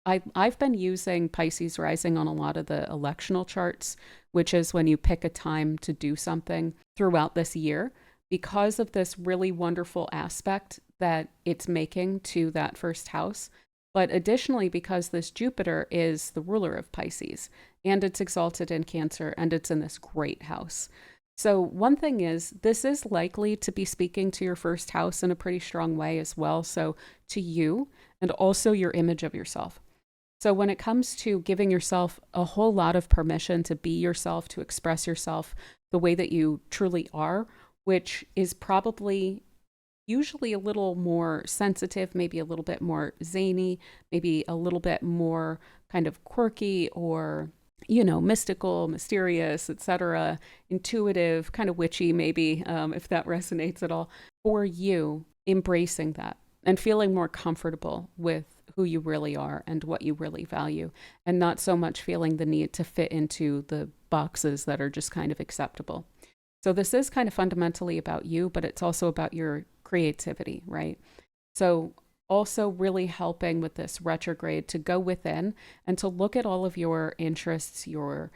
I've been using Pisces rising on a lot of the electional charts, which is when you pick a time to do something throughout this year, because of this really wonderful aspect that it's making to that first house. But additionally, because this Jupiter is the ruler of Pisces and it's exalted in Cancer and it's in this great house. So one thing is, this is likely to be speaking to your first house in a pretty strong way as well. So to you and also your image of yourself. So when it comes to giving yourself a whole lot of permission to be yourself, to express yourself the way that you truly are, which is probably usually a little more sensitive, maybe a little bit more zany, maybe a little bit more kind of quirky or, you know, mystical, mysterious, etc., intuitive, kind of witchy, maybe, if that resonates at all, for you embracing that and feeling more comfortable with who you really are and what you really value, and not so much feeling the need to fit into the boxes that are just kind of acceptable. So this is kind of fundamentally about you, but it's also about your creativity, right? So also really helping with this retrograde to go within and to look at all of your interests, your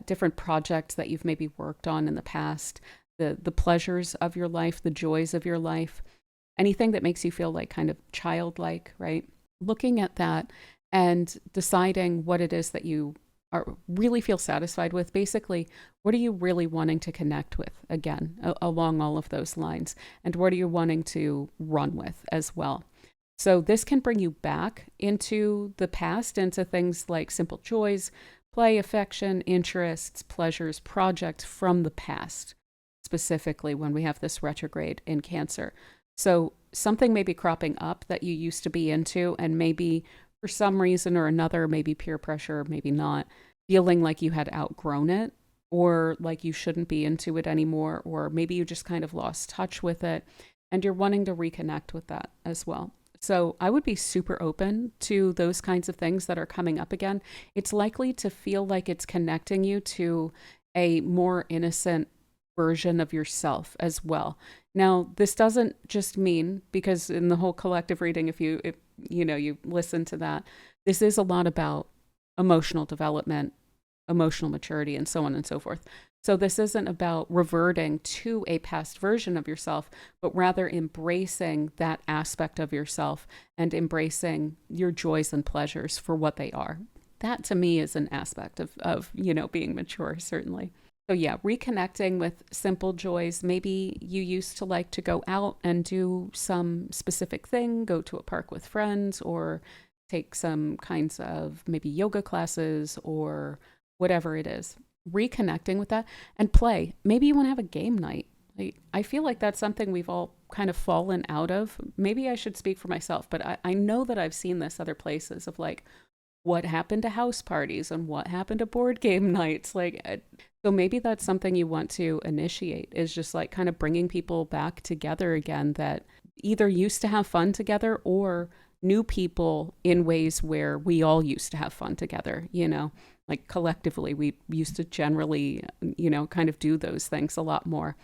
different projects that you've maybe worked on in the past, the pleasures of your life, the joys of your life, anything that makes you feel like kind of childlike, right? Looking at that and deciding what it is that you really feel satisfied with. Basically, what are you really wanting to connect with again, along all of those lines? And what are you wanting to run with as well? So this can bring you back into the past, into things like simple joys, play, affection, interests, pleasures, projects from the past, specifically when we have this retrograde in Cancer. So something may be cropping up that you used to be into, and maybe for some reason or another, maybe peer pressure, maybe not, feeling like you had outgrown it or like you shouldn't be into it anymore, or maybe you just kind of lost touch with it and you're wanting to reconnect with that as well. So I would be super open to those kinds of things that are coming up again. It's likely to feel like it's connecting you to a more innocent version of yourself as well. Now, this doesn't just mean, because in the whole collective reading, if you you listen to that, this is a lot about emotional development, emotional maturity, and so on and so forth. So this isn't about reverting to a past version of yourself, but rather embracing that aspect of yourself and embracing your joys and pleasures for what they are. That to me is an aspect of being mature, certainly. So yeah, reconnecting with simple joys. Maybe you used to like to go out and do some specific thing, go to a park with friends, or take some kinds of maybe yoga classes or whatever it is. Reconnecting with that and play. Maybe you want to have a game night. I feel like that's something we've all kind of fallen out of. Maybe I should speak for myself, but I know that I've seen this other places of like, what happened to house parties and what happened to board game nights. So maybe that's something you want to initiate, is just like kind of bringing people back together again that either used to have fun together or new people in ways where we all used to have fun together, like collectively we used to generally, kind of do those things a lot more.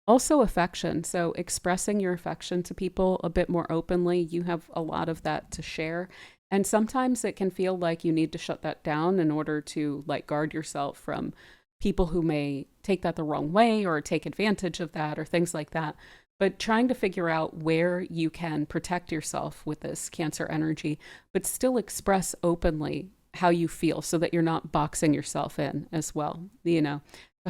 Also affection. So expressing your affection to people a bit more openly. You have a lot of that to share. And sometimes it can feel like you need to shut that down in order to like guard yourself from people who may take that the wrong way or take advantage of that or things like that. But trying to figure out where you can protect yourself with this Cancer energy, but still express openly how you feel so that you're not boxing yourself in as well. So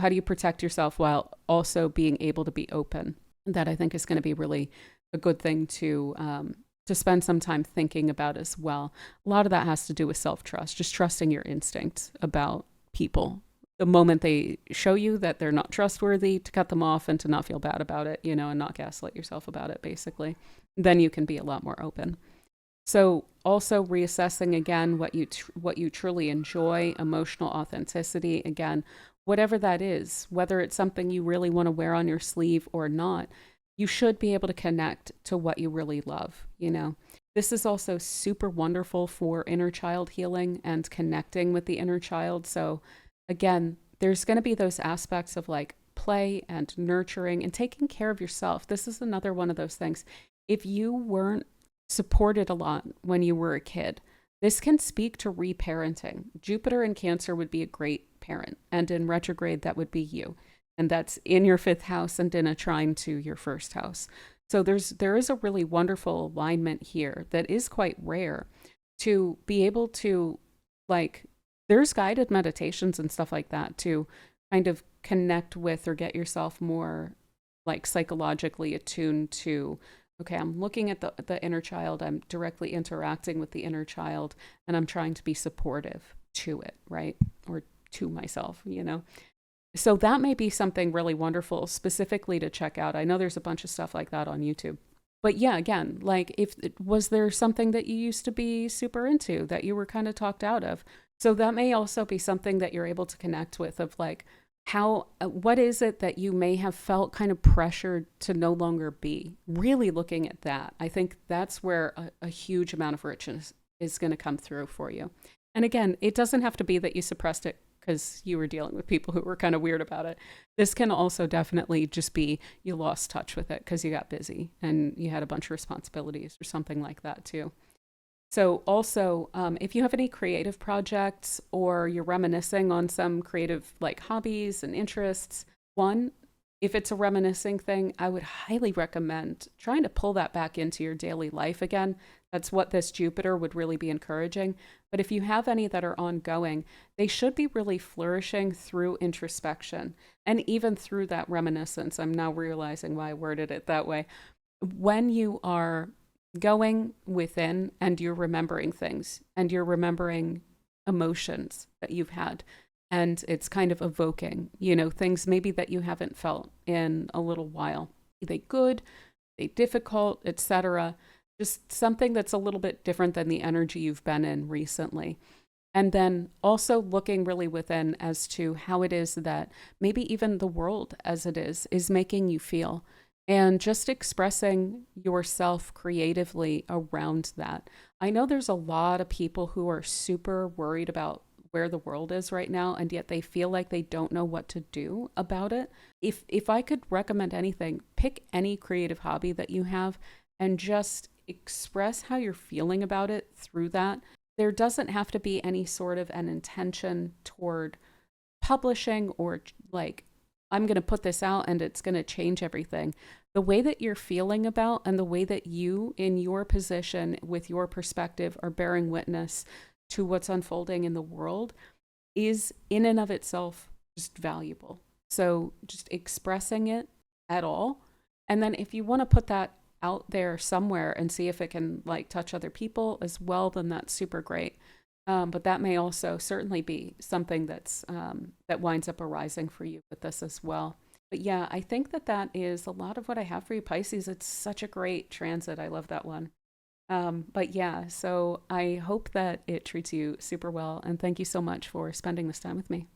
how do you protect yourself while also being able to be open? That I think is going to be really a good thing to spend some time thinking about as well. A lot of that has to do with self-trust, just trusting your instincts about people. The moment they show you that they're not trustworthy, to cut them off and to not feel bad about it, and not gaslight yourself about it, basically. Then you can be a lot more open. So also reassessing again what you truly enjoy, emotional authenticity, again, whatever that is, whether it's something you really want to wear on your sleeve or not, you should be able to connect to what you really love, you know. This is also super wonderful for inner child healing and connecting with the inner child. So again, there's going to be those aspects of like play and nurturing and taking care of yourself. This is another one of those things. If you weren't supported a lot when you were a kid, this can speak to reparenting. Jupiter in Cancer would be a great parent, and in retrograde, that would be you. And that's in your fifth house and in a trine to your first house. So there is a really wonderful alignment here that is quite rare to be able to, like, there's guided meditations and stuff like that to kind of connect with or get yourself more like psychologically attuned to, okay, I'm looking at the inner child, I'm directly interacting with the inner child, and I'm trying to be supportive to it, right? Or to myself, you know? So that may be something really wonderful specifically to check out. I know there's a bunch of stuff like that on YouTube. But yeah, again, like if was there something that you used to be super into that you were kind of talked out of? So that may also be something that you're able to connect with of like how what is it that you may have felt kind of pressured to no longer be? Really looking at that. I think that's where a huge amount of richness is going to come through for you. And again, it doesn't have to be that you suppressed it because you were dealing with people who were kind of weird about it. This can also definitely just be you lost touch with it because you got busy and you had a bunch of responsibilities or something like that too. So also, if you have any creative projects or you're reminiscing on some creative like hobbies and interests, one, if it's a reminiscing thing, I would highly recommend trying to pull that back into your daily life again. That's what this Jupiter would really be encouraging. But if you have any that are ongoing, they should be really flourishing through introspection and even through that reminiscence. I'm now realizing why I worded it that way. When you are going within and you're remembering things and you're remembering emotions that you've had, and it's kind of evoking, you know, things maybe that you haven't felt in a little while. Are they good? Are they difficult, etc.? Just something that's a little bit different than the energy you've been in recently. And then also looking really within as to how it is that maybe even the world as it is making you feel. And just expressing yourself creatively around that. I know there's a lot of people who are super worried about where the world is right now, and yet they feel like they don't know what to do about it. If I could recommend anything, pick any creative hobby that you have and just express how you're feeling about it through that. There doesn't have to be any sort of an intention toward publishing or like, I'm going to put this out and it's going to change everything. The way that you're feeling about and the way that you, in your position with your perspective, are bearing witness to what's unfolding in the world is in and of itself just valuable. So just expressing it at all. And then if you want to put that out there somewhere and see if it can like touch other people as well, then that's super great. But that may also certainly be something that's that winds up arising for you with this as well. But yeah, I think that that is a lot of what I have for you, Pisces. It's such a great transit. I love that one. But yeah, so I hope that it treats you super well. And thank you so much for spending this time with me.